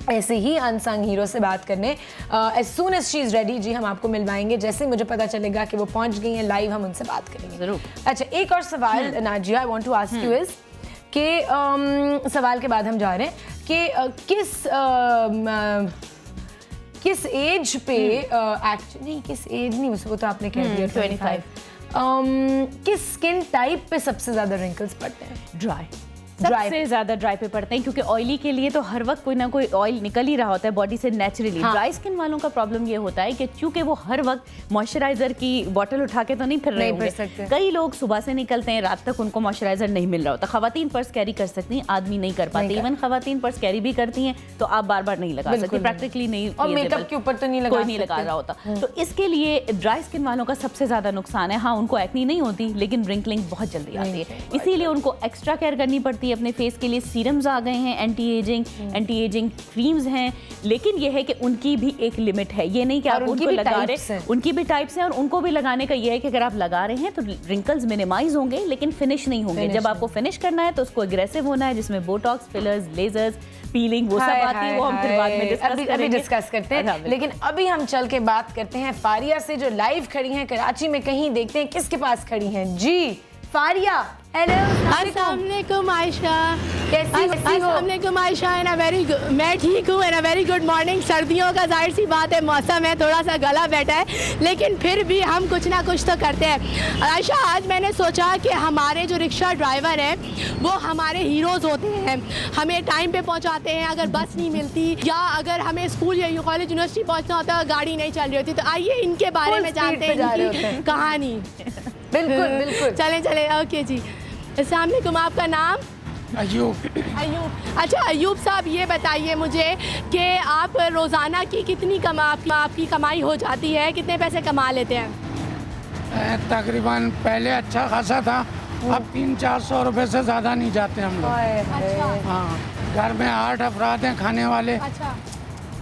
ऐसे ही अनसंग हीरो से बात करने। As soon as she is ready जी हम आपको मिलवाएंगे, जैसे मुझे पता चलेगा कि वो पहुंच गई हैं लाइव, हम उनसे बात करेंगे जरूर। अच्छा एक और सवाल Nazia I want to ask you is कि सवाल के बाद हम जा रहे हैं कि किस एज पे एक्चुअली किस एज नहीं, वो तो आपने कह दिया 25, किस स्किन टाइप पे सबसे ज्यादा रिंकल्स पड़ते हैं? ड्राई, सबसे ज्यादा ड्राई पे पड़ते हैं, क्योंकि ऑयली के लिए तो हर वक्त कोई ना कोई ऑयल निकल ही रहा होता है बॉडी से नेचुरली। ड्राई स्किन वालों का प्रॉब्लम ये होता है कि चूंकि वो हर वक्त मॉइस्चराइजर की बोतल उठा के तो नहीं फिर रहे होंगे, कई लोग सुबह से निकलते हैं रात तक उनको मॉइस्चराइजर नहीं मिल रहा होता। खवातीन पर्स कैरी कर सकती हैं, आदमी नहीं कर पाते। इवन खवातीन पर्स कैरी भी करती हैं तो आप बार बार नहीं लगा सकते, प्रैक्टिकली नहीं, और मेकअप के ऊपर तो कोई नहीं लगा रहा होता। तो इसके लिए ड्राई स्किन वालों का सबसे ज्यादा नुकसान है। हाँ उनको एक्नी नहीं होती लेकिन रिंकलिंग बहुत जल्दी आती है, इसीलिए उनको एक्स्ट्रा केयर करनी पड़ती है अपने फेस के लिए। सीरम्स आ गए हैं, एंटी एजिंग क्रीम्स हैं, लेकिन ये है कि उनकी भी एक लिमिट है। ये नहीं कि आप उनको लगा रहे, उनकी भी टाइप्स हैं और उनको भी लगाने का ये है कि अगर आप लगा रहे हैं तो रिंकल्स मिनिमाइज होंगे लेकिन फिनिश नहीं होंगे। जब आपको फिनिश करना है तो उसको एग्रेसिव होना है, जिसमें बोटॉक्स, फिलर्स, लेजर्स, पीलिंग वो सब आती है, वो हम फिर बाद में डिस्कस करते हैं। लेकिन अभी हम चल के बात करते हैं फारिया से जो लाइव खड़ी हैं कराची में, कहीं देखते हैं किसके पास खड़ी हैं जी। फारिया हेलो, अस्सलाम वालेकुम आयशा, कैसी हो? अस्सलाम वालेकुम आयशा, मैं ठीक हूँ, and a very good morning. सर्दियों का जाहिर सी बात है मौसम है, थोड़ा सा गला बैठा है, लेकिन फिर भी हम कुछ ना कुछ तो करते हैं। आयशा आज मैंने सोचा कि हमारे जो रिक्शा ड्राइवर हैं वो हमारे हीरोज़ होते हैं, हमें टाइम पे पहुँचाते हैं। अगर बस नहीं मिलती या अगर हमें स्कूल या कॉलेज यूनिवर्सिटी पहुँचना होता है गाड़ी नहीं चल रही होती, तो आइए इनके बारे में जानते हैं इनकी कहानी। बिल्कुल बिल्कुल, चले ओके जी। अस्सलाम वालेकुम, आपका नाम? अयूब। अच्छा अयूब साहब, ये बताइए मुझे कि आप रोज़ाना की कितनी आपकी कमाई हो जाती है, कितने पैसे कमा लेते हैं? तकरीबन पहले अच्छा खासा था, अब 300-400 रुपये से ज़्यादा नहीं जाते हम लोग। अच्छा। हाँ, घर में 8 अफराद हैं खाने वाले। अच्छा।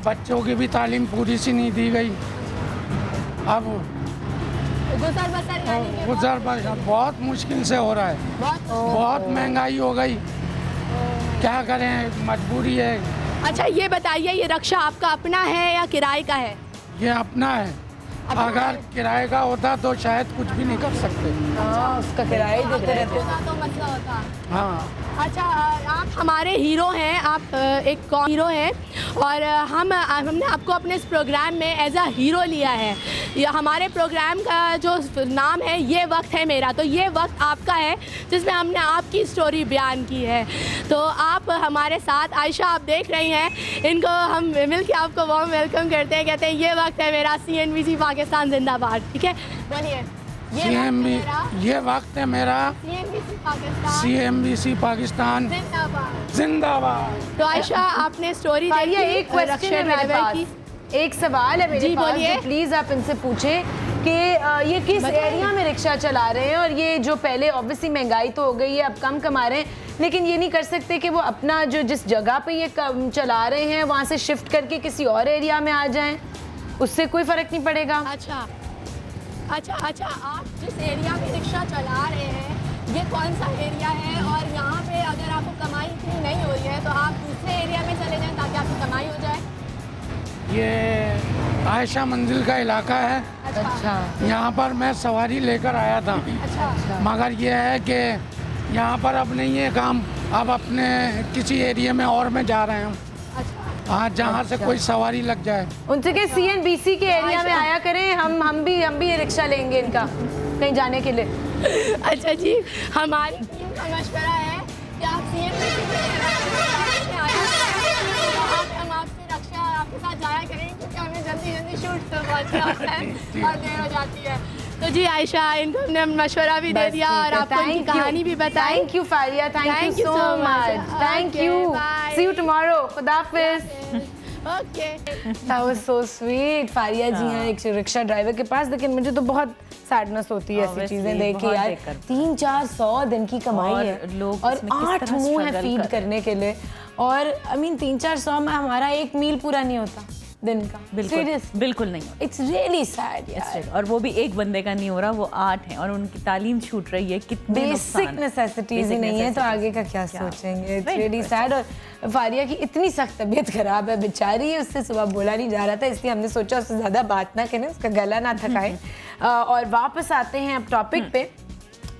बच्चों की भी तालीम पूरी सी नहीं दी गई, अब गुजर बसर यानी कि गुजर बसर बहुत मुश्किल से हो रहा है। बहुत महंगाई हो गई, क्या करें, मजबूरी है। अच्छा ये बताइए, ये रक्षा आपका अपना है या किराए का है? ये अपना है। अगर किराए का होता तो शायद कुछ भी नहीं कर सकते। हाँ, उसका किराया ही देते रहते। तो मसला होता। हाँ। अच्छा, आप हमारे हीरो हैं, आप एक कौन हीरो हैं और हमने आपको अपने इस प्रोग्राम में एज अ हीरो लिया है। ये हमारे प्रोग्राम का जो नाम है ये वक्त है मेरा, तो ये वक्त आपका है जिसमें हमने आपकी स्टोरी बयान की है। तो आप हमारे साथ, आयशा आप देख रही हैं, इनको हम मिल के आपको वार्म वेलकम करते हैं, कहते हैं ये वक्त है मेरा, CNBC पाकिस्तान जिंदाबाद। ठीक है, बोलिए। ये वक्त है मेरा, CNBC पाकिस्तान जिंदाबाद। तो आयशा आपने स्टोरी देखी, एक क्वेश्चन है मेरे पास, एक सवाल है मेरे पास, जो प्लीज आप इनसे पूछें कि ये किस एरिया में रिक्शा चला रहे हैं, और ये जो पहले ऑब्वियसली महंगाई तो हो गई है, अब कम कमा रहे हैं, लेकिन ये नहीं कर सकते कि वो अपना जो जिस जगह पे ये चला रहे हैं वहाँ से शिफ्ट करके किसी और एरिया में आ जाएं, उससे कोई फर्क नहीं पड़ेगा? अच्छा, आप जिस एरिया में रिक्शा चला रहे हैं ये कौन सा एरिया है, और यहाँ पे अगर आपको कमाई इतनी नहीं हो रही है तो आप दूसरे एरिया में चले जाएं ताकि आपकी कमाई हो जाए? ये आयशा मंजिल का इलाका है। अच्छा। यहाँ पर मैं सवारी लेकर आया था। अच्छा। मगर ये है कि यहाँ पर अब नहीं है काम, अब अपने किसी एरिया में और में जा रहे हैं हम। हाँ, जहाँ से कोई सवारी लग जाए। उनसे के CNBC के एरिया में आया करें, हम भी रिक्शा लेंगे इनका कहीं जाने के लिए। अच्छा जी, हमारी टीम का मशवरा है कि आप CNBC में आया करें, हम आपसे रक्षा आपके साथ जाया करें, क्योंकि हमें जल्दी शूट करवाना होता है और देर हो जाती है। तो जी आयशा, इनको हमने मशवरा भी दे दिया और आपको इनकी कहानी भी बताई। Thank you Faria, thank you so much, thank you, see you tomorrow, खुदा हाफिज। Okay, that was so sweet। Faria ji हैं एक रिक्शा ड्राइवर के पास, लेकिन मुझे तो बहुत सैडनेस होती है ऐसी चीजें देख के यार। 300-400 दिन की कमाई है और 8 मुंह है फीड करने के लिए, और आई मीन 300-400 में हमारा एक मील पूरा नहीं होता दिन का। बिल्कुल नहीं। इट्स रियली सैड यार। और वो भी एक बंदे का नहीं हो रहा, वो 8 हैं और उनकी तालीम छूट रही है। कितने बेसिक नेसेसिटीज ही नहीं है तो आगे का क्या सोचेंगे। It's really sad. और फारिया की इतनी सख्त तबीयत खराब है बेचारी, उससे सुबह बोला नहीं जा रहा था, इसलिए हमने सोचा उससे ज्यादा बात ना करें, उसका गला ना थकाए। और वापस आते हैं अब टॉपिक पे,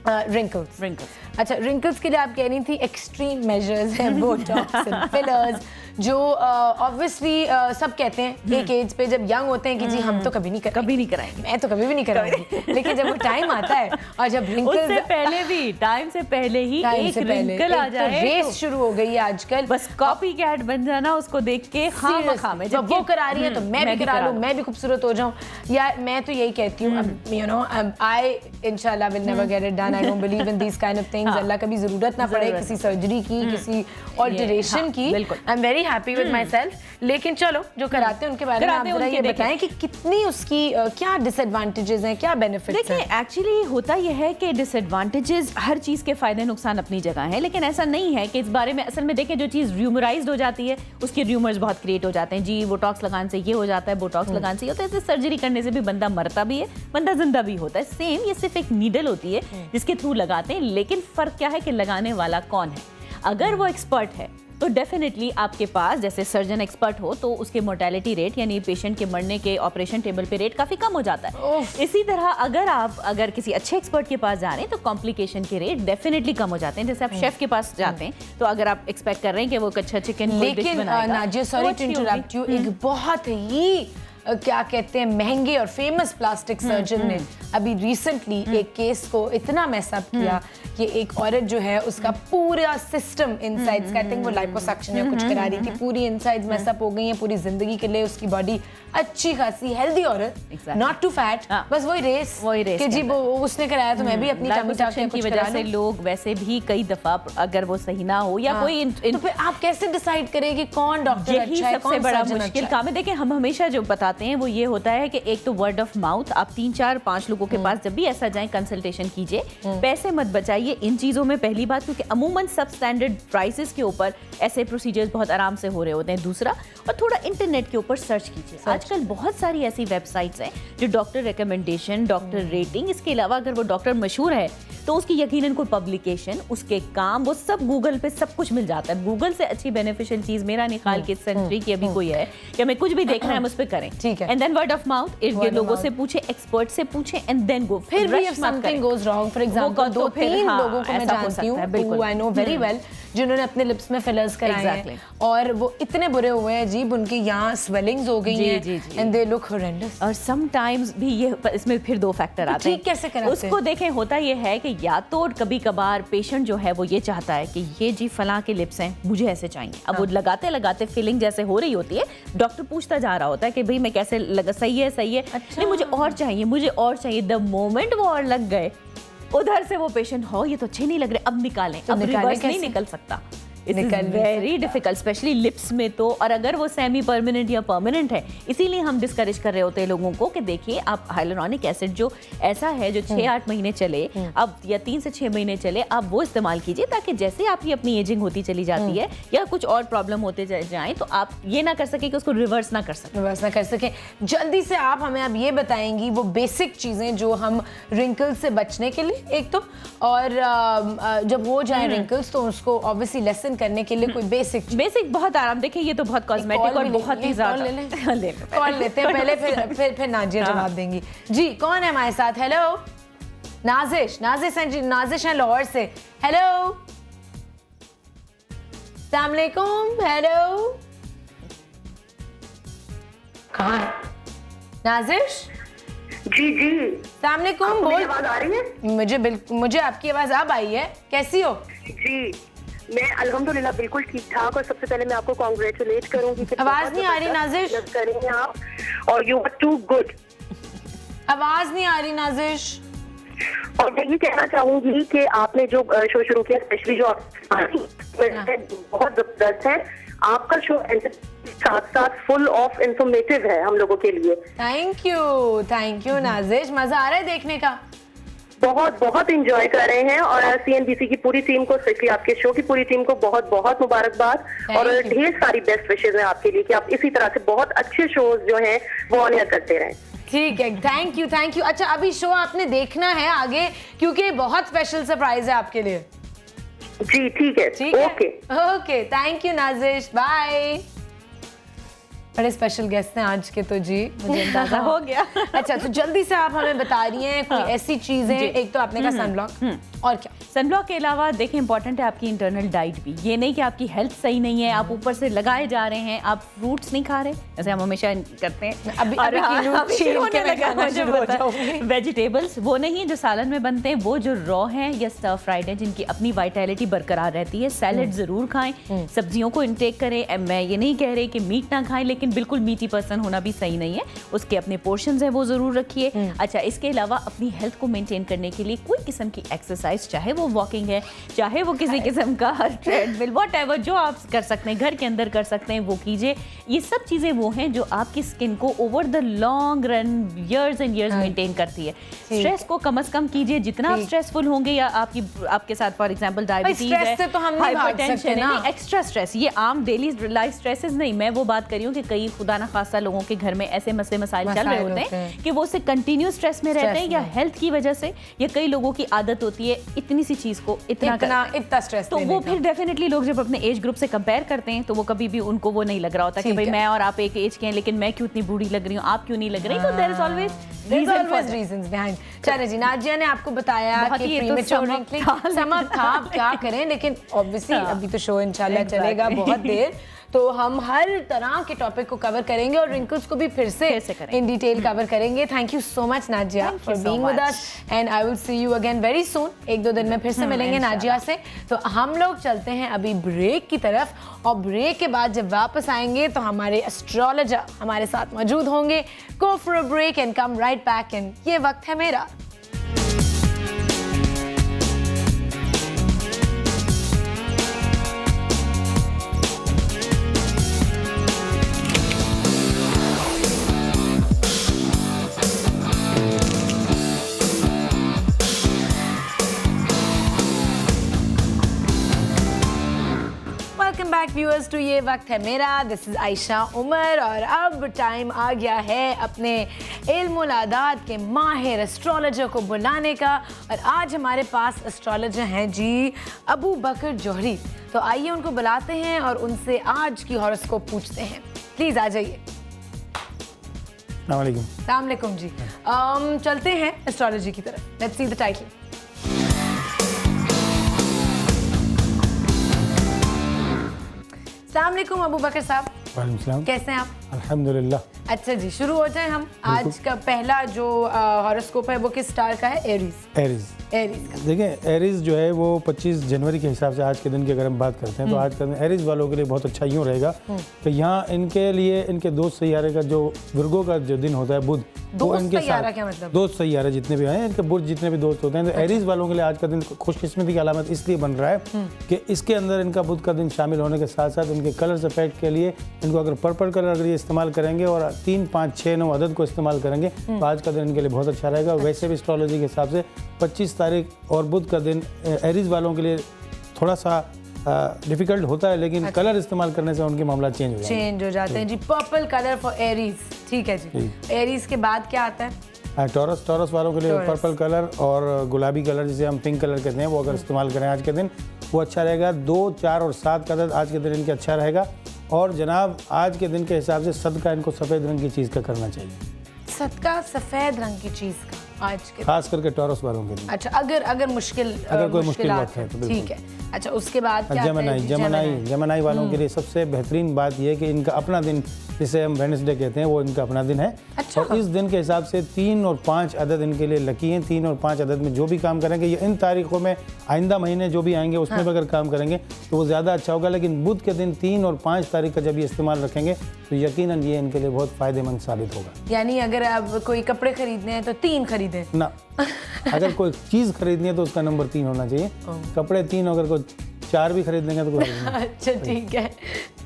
रिंकल्स। अच्छा, रिंकल्स के लिए आप कह रही थी एक्सट्रीम मेजर्स हैं, बोटॉक्स एंड फिलर्स, जो ऑब्वियसली सब कहते हैं एक एज पे जब यंग होते हैं कि जी हम तो कभी नहीं कराएंगे, मैं तो कभी भी नहीं कराऊंगी, लेकिन जब वो टाइम आता है और जब रिंकल्स उससे पहले भी टाइम से पहले ही एक रिंकल आ जाए, रेस शुरू हो गई है आजकल, बस कॉपी कैट बन जाना उसको देख के खामखा में, जब वो करा रही है तो मैं भी करा लूं, मैं भी खूबसूरत हो जाऊं। यार मैं तो यही कहती हूँ, यू नो आई इंशाल्लाह will never get it done, I don't believe in these kind of things. अल्लाह कभी जरूरत ना पड़े किसी सर्जरी की, किसी ऑल्टरेशन की। I am very happy with my self, लेकिन चलो जो कराते हैं उनके बारे में आप जरा ये बताएं कि कितनी उसकी क्या डिसएडवांटेजेस हैं, क्या बेनिफिट्स हैं। देखिए एक्चुअली होता यह है कि डिसएडवांटेजेस, हर चीज़ के फायदे नुकसान अपनी जगह है, लेकिन ऐसा नहीं है कि इस बारे में असल में देखें जो चीज़ र्यूमराइज्ड हो जाती है उसके र्यूमर्स बहुत क्रिएट हो जाते हैं। जी बोटॉक्स लगाने से ये हो जाता है, बोटॉक्स लगाने से ये होता है, सर्जरी करने से भी बंदा मरता भी है, बंदा जिंदा भी होता है। सेम, ये सिर्फ एक नीडल होती है जिसके थ्रू लगाते हैं, लेकिन फ़र्क क्या है कि लगाने वाला कौन है। अगर वो एक्सपर्ट है तो डेफिनेटली आपके पास, जैसे सर्जन एक्सपर्ट हो तो उसके मोर्टेलिटी रेट यानी पेशेंट के मरने के ऑपरेशन टेबल पे रेट काफ़ी कम हो जाता है। इसी तरह अगर किसी अच्छे एक्सपर्ट के पास जा रहे हैं तो कॉम्प्लिकेशन के रेट डेफिनेटली कम हो जाते हैं। जैसे आप शेफ के पास जाते हैं तो अगर आप एक्सपेक्ट कर रहे हैं कि वो अच्छा चिकन, लेकिन Nazia sorry to interrupt you, एक बहुत ही क्या कहते हैं महंगे और फेमस प्लास्टिक सर्जन ने अभी रिसेंटली एक केस को इतना मैसअप किया कि एक औरत जो है उसका पूरा सिस्टम इनसाइड्स का, आई थिंक वो लाइपोसक्शन या कुछ करा रही थी, पूरी इनसाइड्स मैसअप हो गई हैं पूरी जिंदगी के लिए। उसकी बॉडी अच्छी खासी हेल्दी औरत, नॉट टू फैट, बस वही रेस कि जी वो उसने कराया तो मैं भी अपनी टमी टाक की वजह से लोग वैसे भी कई दफा अगर वो सही ना हो या कोई तो फिर आप कैसे डिसाइड करें कि कौन डॉक्टर अच्छा है, सबसे बड़ा मुश्किल काम है। देखिए हम हमेशा जो बताते करवाते हैं वो ये होता है कि एक तो वर्ड ऑफ माउथ, आप 3, 4, 5 लोगों के पास जब भी ऐसा जाएं कंसल्टेशन कीजिए, पैसे मत बचाइए इन चीज़ों में, पहली बात, क्योंकि अमूमन सब स्टैंडर्ड प्राइसेस के ऊपर ऐसे प्रोसीजर्स बहुत आराम से हो रहे होते हैं। दूसरा, और थोड़ा इंटरनेट के ऊपर सर्च कीजिए। आजकल बहुत सारी ऐसी वेबसाइट्स हैं जो डॉक्टर रिकमेंडेशन, डॉक्टर रेटिंग, इसके अलावा अगर वो डॉक्टर मशहूर है तो उसकी यकीनन कोई पब्लिकेशन, उसके काम, वो सब गूगल पे सब कुछ मिल जाता है। गूगल से अच्छी बेनिफिशियल चीज मेरा नहीं ख्याल कि सेंचुरी की अभी कोई है कि हमें कुछ भी देखना है हम उस पे करें। ठीक है। And then word of mouth, इर्द गिर्द लोगों से पूछे, एक्सपर्ट से पूछे, एंड देन गो। फिर भी if something goes wrong, for example, 2-3 लोगों को मैं जानती हूँ who I know very well, जिन्होंने अपने लिप्स में फिलर्स कराए हैं और वो इतने बुरे हुए हैं जी, उनके यहाँ स्वेलिंग्स हो गई हैं एंड दे लुक हॉरेंडस। और समटाइम्स भी ये इसमें फिर 2 फैक्टर आते हैं। ठीक कैसे कराते हैं उसको देखें, होता ये है कि या तो कभी कभार पेशेंट जो है वो ये चाहता है कि ये जी फलां के लिप्स हैं, मुझे ऐसे चाहिए। अब वो लगाते लगाते फीलिंग जैसे हो रही होती है, डॉक्टर पूछता जा रहा होता है कि भाई मैं कैसे लगा, सही है सही है, नहीं मुझे और चाहिए, मुझे और चाहिए। द मोमेंट वो और लग गए, उधर से वो पेशेंट हो ये तो अच्छे नहीं लग रहे, अब निकालें, अब रिवर्स नहीं निकल सकता। वेरी डिफिकल्ट, स्पेशली लिप्स में तो। और अगर वो सेमी परमानेंट या परमानेंट है, इसीलिए हम डिस्करेज कर रहे होते हैं लोगों को कि देखिए आप हाइलुरोनिक एसिड जो ऐसा है जो 6-8 महीने चले, अब या 3 से 6 महीने चले, आप वो इस्तेमाल कीजिए, ताकि जैसे आपकी अपनी एजिंग होती चली जाती है या कुछ और प्रॉब्लम होते जाए तो आप ये ना कर सके कि उसको रिवर्स ना कर सके। जल्दी से आप हमें अब ये बताएंगी वो बेसिक चीजें जो हम रिंकल्स से बचने के लिए, एक तो, और जब हो जाए रिंकल्स तो उसको ऑब्वियसली लेसन करने के लिए कोई बेसिक बहुत आराम। देखिए ये तो बहुत कॉस्मेटिक और बहुत ही ज्यादा कॉल लेते हैं पहले, फिर नाजिया जवाब देंगी। जी कौन है हमारे साथ? हेलो, नाजिश है लाहौर से। हेलो, अस्सलाम वालेकुम। हेलो, कहाँ है नाजिश? जी अस्सलाम वालेकुम। बोल, आवाज आ रही है? मुझे आपकी आवाज अब आई है। कैसी हो? जी मैं अल्हम्दुलिल्लाह बिल्कुल ठीक ठाक। और सबसे पहले मैं आपको कांग्रेचुलेट करूंगी। आवाज नहीं आ रही नाजिश? करेंगे आप, और यू आर टू गुड। आवाज नहीं आ रही नाजिश। और मैं ये कहना चाहूंगी कि आपने जो शो शुरू किया, स्पेशली जो आप बहुत जबरदस्त है आपका शो, साथ साथ फुल ऑफ इंफॉर्मेटिव है हम लोगों के लिए। थैंक यू नाजिश, मजा आ रहा है देखने का। बहुत इंजॉय कर रहे हैं। और CNBC की पूरी टीम को, स्पेशली आपके शो की पूरी टीम को बहुत मुबारकबाद और ढेर सारी बेस्ट विशेज हैं आपके लिए कि आप इसी तरह से बहुत अच्छे शोज जो हैं वो ऑन एयर करते रहें। ठीक है, थैंक यू। अच्छा, अभी शो आपने देखना है आगे, क्योंकि बहुत स्पेशल सरप्राइज है आपके लिए। जी ठीक है, okay, thank you Nazish, bye. बड़े स्पेशल गेस्ट हैं आज के तो जी, मुझे अंदाजा हो गया। अच्छा, तो जल्दी से आप हमें बता रही हैं कोई ऐसी चीजें, एक तो आपने कहा सनब्लॉक, और क्या? सनब्लॉक के अलावा देखिए इंपॉर्टेंट है आपकी इंटरनल डाइट भी। ये नहीं कि आपकी हेल्थ सही नहीं है, आप ऊपर से लगाए जा रहे हैं, आप फ्रूट्स नहीं खा रहे जैसे हम हमेशा करते हैं। वेजिटेबल्स वो नहीं जो सालन में बनते हैं, वो जो रॉ हैं या स्टर फ्राइड है, जिनकी अपनी वाइटैलिटी बरकरार रहती है। सैलेड जरूर खाएं, सब्जियों को इंटेक करें। मैं ये नहीं कह रही कि मीट ना खाएं, लेकिन बिल्कुल मीटी पर्सन होना भी सही नहीं है। उसके अपने पोर्शंस हैं वो जरूर रखिए। अच्छा, इसके अलावा अपनी हेल्थ को मेंटेन करने के लिए कोई किस्म की एक्सरसाइज, चाहे वो वॉकिंग है, चाहे वो किसी किस्म का ट्रेडमिल, व्हाटएवर, जो आप कर सकते हैं घर के अंदर कर सकते हैं वो कीजिए। ये सब चीजें वो हैं जो आपकी स्किन को over the long run years and years maintain करती है। स्ट्रेस को कम से कम कीजिए। जितना आप स्ट्रेसफुल होंगे या आपके साथ फॉर एग्जांपल डायबिटीज है, हाइपरटेंशन है, एक्स्ट्रा स्ट्रेस, ये आम डेली लाइफ स्ट्रेसेस नहीं, मैं वो बात कर रही हूँ कि कई खुदा ना खासा लोगों के घर में ऐसे मसले मसाइल चल रहे होते हैं कि वो से कंटिन्यू स्ट्रेस में रहते हैं, या हेल्थ की वजह से, या कई लोगों की आदत होती है इतनी सी चीज को इतना स्ट्रेस, तो वो फिर डेफिनेटली लोग जब अपने एज ग्रुप से कंपेयर करते हैं तो वो कभी भी उनको वो नहीं लग रहा होता कि भाई मैं और आप एक एज के हैं लेकिन मैं क्यों इतनी बूढ़ी लग रही हूँ, आप क्यों नहीं लग रही। तो there is always reasons behind. चलिए जी, नाजिया ने आपको बताया कि प्रीमेच्योर समझ था आप क्या करें, लेकिन ऑब्वियसली अभी तो शो इंशाल्लाह चलेगा बहुत देर, तो हम हर तरह के टॉपिक को कवर करेंगे और रिंकल्स को भी फिर से इन डिटेल कवर करेंगे। Thank you so much Nazia for being with us, and I will see you again very soon. 1-2 दिन में फिर से मिलेंगे नाजिया से। तो हम लोग चलते हैं अभी ब्रेक की तरफ, और ब्रेक के बाद जब वापस आएंगे तो हमारे एस्ट्रोलॉजर हमारे साथ मौजूद होंगे। Go for a break and come right back in ये वक्त है मेरा। बैक व्यूअर्स टू ये वक्त है मेरा। दिस इज आयशा उमर और अब टाइम आ गया है अपने इल्मुल आदात के माहिर एस्ट्रोलॉजर को बुलाने का। और आज हमारे पास एस्ट्रोलॉजर हैं जी अबू बकर जौहरी। तो आइए उनको बुलाते हैं और उनसे आज की हॉरोस्कोप पूछते हैं। प्लीज आ जाइए। अस्सलाम वालेकुम जी। चलते हैं एस्ट्रोलॉजी की तरफ। Let's see the title. अस्सलाम वालेकुम अबू बकर साहब। वालेकुम सलाम। कैसे हैं आप? अल्हम्दुलिल्लाह। अच्छा जी, शुरू हो जाए हम। आज का पहला जो हॉरोस्कोप है वो किस स्टार का है? एरीज। एरीज का देखिए, एरीज जो है वो 25 जनवरी के हिसाब से आज के दिन की अगर हम बात करते हैं तो आज का दिन एरीज वालों के लिए बहुत अच्छा यूँ रहेगा कि यहाँ इनके लिए इनके दोस्त सैयारे का जो विर्गो का जो दिन होता है बुध, वो इनके साथ क्या मतलब? दोस्त सैयारे जितने भी हैं इनके बुध जितने भी दोस्त होते हैं, तो एरीज वालों के लिए आज का दिन खुशकिस्मती की अलामत इसलिए बन रहा है कि इसके अंदर इनका बुध का दिन शामिल होने के साथ साथ इनके कलर्स इफेक्ट के लिए इनको अगर पर्पल कलर अगर ये इस्तेमाल करेंगे और 3, 5, 6, 9 अदद को इस्तेमाल करेंगे तो आज का दिन इनके लिए बहुत अच्छा रहेगा। वैसे भी एस्ट्रोलॉजी के हिसाब से 25 तारीख और बुध का दिन एरीज वालों के लिए थोड़ा सा डिफिकल्ट होता है, लेकिन कलर इस्तेमाल करने से उनके मामला चेंज हो जाते हैं जी। पर्पल कलर फॉर एरीज, ठीक है जी। एरीज के बाद क्या आता है? टॉरस वालों के लिए पर्पल कलर और गुलाबी कलर जिसे हम पिंक कलर कहते हैं वो अगर इस्तेमाल करें आज के दिन वो अच्छा रहेगा। 2, 4 और 7 का अदद आज के दिन इनके अच्छा रहेगा। और जनाब आज के दिन के हिसाब से सदका इनको सफ़ेद रंग की चीज़ का करना चाहिए। सदका सफ़ेद रंग की चीज़ का आज के खास करके टॉरस वालों के लिए। अच्छा, अगर कोई मुश्किल वक्त है तो ठीक है। अच्छा, उसके बाद क्या? जमनाई वालों के लिए सबसे बेहतरीन बात यह है कि इनका अपना दिन जिसे हम वेडनेसडे कहते हैं वो इनका अपना दिन है। अच्छा। और इस दिन के हिसाब से 3 और 5 अदद इनके लिए लकी हैं। 3 और 5 अदद में जो भी काम करेंगे ये इन तारीखों में आइंदा महीने जो भी आएंगे उसमें भी अगर काम करेंगे तो वो ज़्यादा अच्छा होगा। लेकिन बुध के दिन 3 और 5 तारीख का जब ये इस्तेमाल रखेंगे तो यकीनन ये इनके लिए बहुत फ़ायदेमंद साबित होगा। यानी अगर आप कोई कपड़े खरीदने हैं तो 3 खरीदें ना, अगर कोई चीज़ खरीदनी है तो उसका नंबर 3 होना चाहिए। कपड़े 3, अगर कोई 4 भी खरीद देंगे तो कोई अच्छा,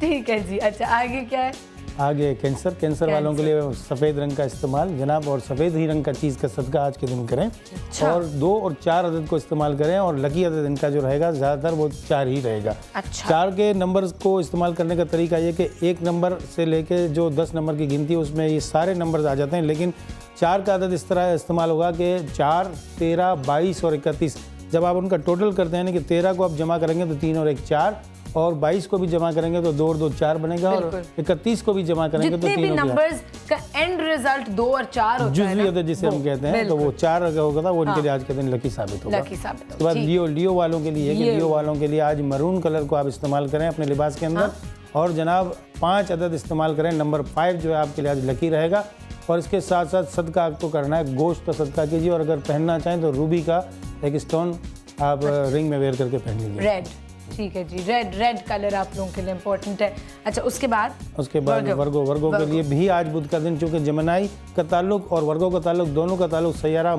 ठीक है जी। अच्छा, आगे क्या है? आगे कैंसर वालों के लिए सफ़ेद रंग का इस्तेमाल जनाब और सफ़ेद ही रंग का चीज़ का सदका आज के दिन करें। अच्छा। और 2 और 4 अदद को इस्तेमाल करें और लकी अदद इनका जो रहेगा ज़्यादातर वो 4 ही रहेगा। अच्छा। 4 के नंबर को इस्तेमाल करने का तरीका ये कि 1 नंबर से लेके जो 10 नंबर की गिनती है उसमें ये सारे नंबर आ जाते हैं, लेकिन 4 का अदद इस तरह इस्तेमाल होगा कि 4, 13, 22 और 31 जब आप उनका टोटल करते हैं ना कि 13 को आप जमा करेंगे तो 3 और 1 4 और 22 को भी जमा करेंगे तो 2 और 2 4 बनेगा और 31 को भी जमा करेंगे तो 3 नंबर्स का एंड रिजल्ट 2 और 4 होता है जुज़वी जिसे हम कहते हैं, तो वो 4 अगर होगा था वो इनके लिए आज के दिन लकी साबित होगा। उसके बाद लियो वालों के लिए लियो वालों के लिए आज मरून कलर को आप इस्तेमाल करें अपने लिबास के अंदर। और जनाब 5 अदद इस्तेमाल करें। नंबर 5 जो है आपके लिए आज लकी रहेगा। और इसके साथ साथ सदका आपको करना है, गोश्त का सदका कीजिए और अगर पहनना चाहें तो रूबी का एक स्टोन आप रिंग में वेयर करके पहन लीजिए। रेड, ठीक है जी। रेड कलर आप लोगों के लिए इम्पोर्टेंट है। अच्छा, उसके बाद वर्गो के लिए भी आज बुध का दिन, चूँकि जमनाई का ताल्लुक और वर्गो का ताल्लुक दोनों का ताल्लुक सैयारा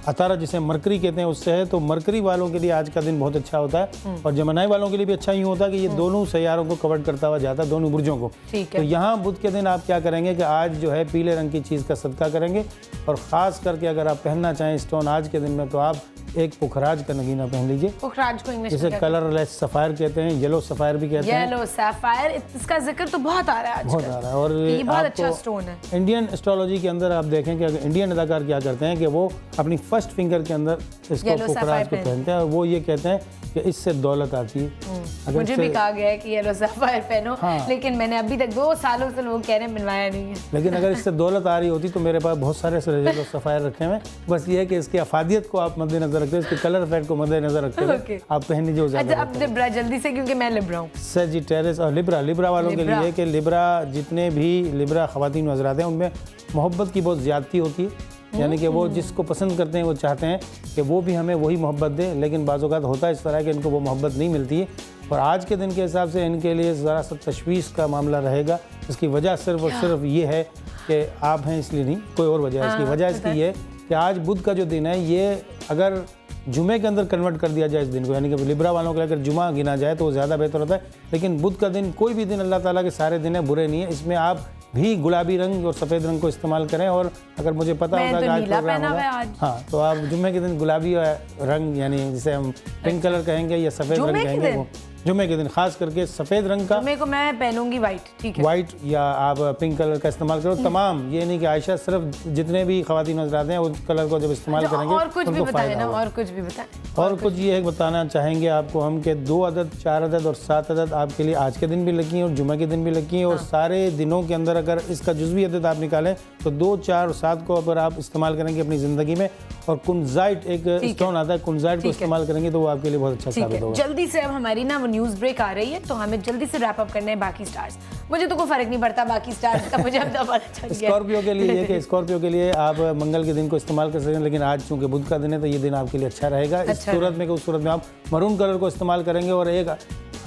अतारा जिसे मरकरी कहते हैं उससे है, तो मरकरी वालों के लिए आज का दिन बहुत अच्छा होता है। और जमनाई वालों के लिए भी अच्छा यूँ होता है कि ये दोनों सैयारों को कवर करता हुआ जाता है, दोनों बुर्जों को। तो यहाँ बुध के दिन आप क्या करेंगे कि आज जो है पीले रंग की चीज़ का सदका करेंगे। और ख़ास करके अगर आप पहनना चाहें स्टोन आज के दिन में तो आप एक पुखराज का नगीना पहन लीजिए। पुखराज को इंग्लिश जिसे कलरलेस सफ़ायर कहते हैं, येलो सफ़ायर भी कहते हैं। येलो सफ़ायर, इसका जिक्र तो बहुत आ रहा है बहुत आ रहा है। और ये बहुत अच्छा स्टोन है। इंडियन एस्ट्रोलॉजी के अंदर आप देखें कि अगर इंडियन अदाकार क्या करते हैं कि वो अपनी फर्स्ट फिंगर के अंदर इसको पुखराज को पहनते हैं और वो ये कहते हैं कि इससे दौलत आती है। मुझे भी कहा गया है कि येलो सफ़ायर पहनो। हाँ। लेकिन मैंने अभी तक 2 सालों से लोग कह रहे हैं बनवाया नहीं है। लेकिन अगर इससे दौलत आ रही होती तो मेरे पास बहुत सारे येलो सफ़ायर रखे हुए। बस ये है कि इसकी अफादियत को आप मद्देनजर रखते हैं, इसके कलर इफेक्ट को मद्देनजर रखते हुए आप पहन लीजिए। अच्छा, अब लिब्रा जल्दी से, क्योंकि मैं लिब्रा हूँ। सजिटेरियस और लिब्रा वालों के लिए कि लिब्रा जितने भी लिब्रा ख़वातीन हज़रात हैं उनमें मोहब्बत की बहुत ज़्यादती होती है। यानी कि वो जिसको पसंद करते हैं वो चाहते हैं कि वो भी हमें वही मोहब्बत दे, लेकिन बाज़ औक़ात होता है इस तरह कि इनको वो मोहब्बत नहीं मिलती है। और आज के दिन के हिसाब से इनके लिए ज़रा सा तशवीश का मामला रहेगा। इसकी वजह सिर्फ और सिर्फ ये है कि आप हैं इसलिए नहीं, कोई और वजह है। इसकी वजह इसकी ये कि आज बुध का जो दिन है ये अगर जुमे के अंदर कन्वर्ट कर दिया जाए इस दिन को, यानी कि लिब्रा वालों के लिए अगर जुमा गिना जाए तो ज़्यादा बेहतर होता है। लेकिन बुध का दिन कोई भी दिन अल्लाह ताला के सारे दिन है बुरे नहीं है। इसमें आप भी गुलाबी रंग और सफ़ेद रंग को इस्तेमाल करें। और अगर मुझे पता होगा कि आज प्रोग्राम होगा, हाँ, तो आप जुम्मे के दिन गुलाबी रंग यानी जिसे हम पिंक कलर कहेंगे या सफ़ेद रंग कहेंगे, वो जुमे के दिन खास करके सफ़ेद रंग का, जुमे को मैं पहनूंगी वाइट, ठीक है, वाइट या आप पिंक कलर का इस्तेमाल करो। तमाम ये नहीं कि आयशा सिर्फ जितने भी ख़वातीन नज़र आते हैं उस कलर को जब इस्तेमाल करेंगे और कुछ भी उनको बताएं फ़ायदा ना, होगा। और कुछ भी बताएं। और कुछ ये बताना चाहेंगे आपको हम कि 2 अदद, 4 अदद और 7 अदद आपके लिए आज के दिन भी लगी हैं और जुमे के दिन भी लगी हैं। और सारे दिनों के अंदर अगर इसका जुज़वी अदद आप निकालें तो 2, 4 और 7 को अगर आप इस्तेमाल करेंगे अपनी ज़िंदगी में, और कुंजाइट एक स्टोन आता है, कुंजाइट को इस्तेमाल करेंगे तो वो आपके लिए बहुत अच्छा साबित होगा। जल्दी से अब हमारी ना वो न्यूज़ ब्रेक आ रही है, तो हमें जल्दी से रैप अप करना है बाकी स्टार्स। मुझे तो कोई फर्क नहीं पड़ता बाकी स्टार्स का, मुझे अब तो बहुत अच्छा लग गया। स्कॉर्पियो के लिए ये कि स्कॉर्पियो के लिए आप मंगल के दिन को इस्तेमाल कर सकते हैं, लेकिन आज चूंकि बुध का दिन है तो ये दिन आपके लिए अच्छा रहेगा। इस सूरत में कि उस सूरत में आप मरून कलर को इस्तेमाल करेंगे और एक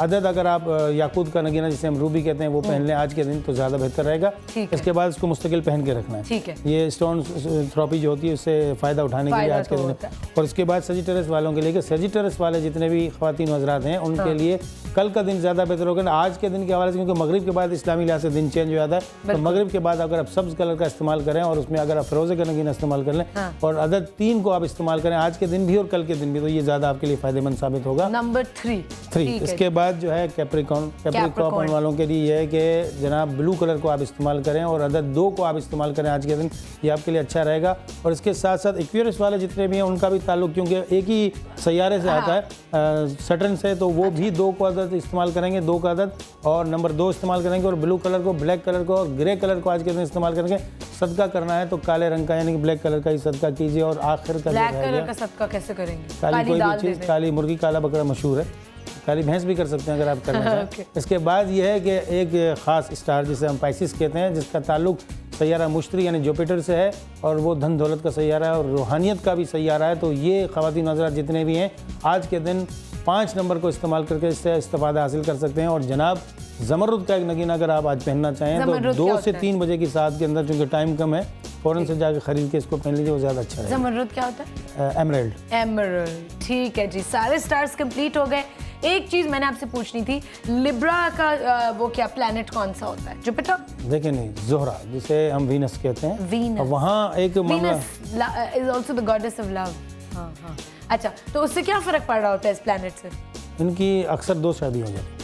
अदद अगर आप याकूत का नगीना जिसे हम रूबी कहते हैं वो पहन लें आज के दिन तो ज़्यादा बेहतर रहेगा। इसके बाद इसको मुस्तकिल पहन के रखना है। ठीक है। ये स्टोन थेरेपी जो होती है उससे फ़ायदा उठाने के लिए आज के दिन। और इसके बाद सजिटेरियस वालों के लिए कि सजिटेरियस वाले जितने भी ख़वातीन हज़रात हैं उनके लिए कल का दिन ज़्यादा बेहतर होगा आज के दिन के हवाले से, क्योंकि मगरिब के बाद इस्लामी लिहाज से दिन चेंज हो जाता है। तो मगरिब के बाद अगर आप सब्ज़ कलर का इस्तेमाल करें और उसमें अगर आप फ़िरोज़े का नगीना इस्तेमाल कर लें और अदद 3 को आप इस्तेमाल करें आज के दिन भी और कल के दिन भी, तो ये ज़्यादा आपके लिए फ़ायदेमंद साबित होगा। नंबर 3। इसके बाद जो है कैप्रिकॉर्न वालों के लिए यह है कि जनाब ब्लू कलर को आप इस्तेमाल करें और अदद 2 को आप इस्तेमाल करें आज के दिन, ये आपके लिए अच्छा रहेगा। और इसके साथ साथ एक्वेरियस वाले जितने भी हैं उनका भी ताल्लुक क्योंकि एक ही सैयारे से आता है सटर्न से, तो वो भी 2 को अदद इस्तेमाल करेंगे, 2 का अदद और नंबर 2 इस्तेमाल करेंगे। और ब्लू कलर को, ब्लैक कलर को और ग्रे कलर को आज के दिन इस्तेमाल करेंगे। सदका करना है तो काले रंग का यानी कि ब्लैक कलर का ही सदका कीजिए। और आखिर का ब्लैक कलर का सदका कैसे करेंगे? काली कोई भी चीज़, काली मुर्गी, काला बकरा मशहूर है, काली भैंस भी कर सकते हैं अगर आप करना चाहें। इसके बाद यह है कि एक ख़ास स्टार जिसे हम पाइसिस कहते हैं जिसका ताल्लुक सैयारा मुश्तरी यानी जुपिटर से है और वो धन दौलत का सैयारा है और रूहानियत का भी सैयारा है। तो ये ख़वातीन हज़रात जितने भी हैं आज के दिन 5 नंबर को इस्तेमाल करके इससे इस्तेफ़ादा हासिल कर सकते हैं। और जनाब ज़मरुद का एक नगीना अगर आप आज पहनना चाहें तो 2 से 3 बजे की साथ के अंदर, चूँकि टाइम कम है, फ़ौरन से जाकर ख़रीद के इसको पहन लीजिए, वो ज़्यादा अच्छा है। ज़मरुद क्या होता है? एमरल्ड। एमरल्ड, ठीक है जी। सारे स्टार्स कंप्लीट हो गए। एक चीज़ मैंने आपसे पूछनी थी, लिब्रा का वो क्या प्लैनेट कौन सा होता है? जुपिटर? देखिए नहीं, ज़ोहरा जिसे हम वीनस कहते हैं। वीनस। वहाँ एक मामला is also the goddess of love. हाँ हाँ, अच्छा, तो उससे क्या फ़र्क पड़ रहा होता है इस प्लैनेट से? इनकी अक्सर 2 शादी हो जाती है,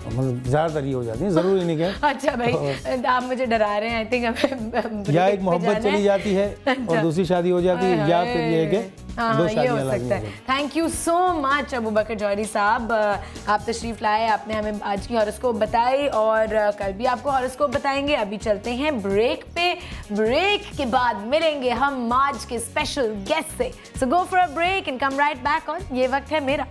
मतलब ज़्यादातर ये हो जाती है, ज़रूरी नहीं कि अच्छा भाई आप मुझे डरा रहे हैं। आई थिंक या एक मोहब्बत चली जाती है और दूसरी शादी हो जाती है, या फिर ये है कि 2 शादियां हो सकता है। Thank you so much Abu Bakar Jauhari साहब, आप तशरीफ लाए, आपने हमें आज की हॉरोस्कोप बताई और कल भी आपको हॉरोस्कोप बताएंगे। अभी चलते हैं ब्रेक पे, ब्रेक के बाद मिलेंगे हम आज के स्पेशल गेस्ट से। So go for a break and come right back on ये वक्त है मेरा।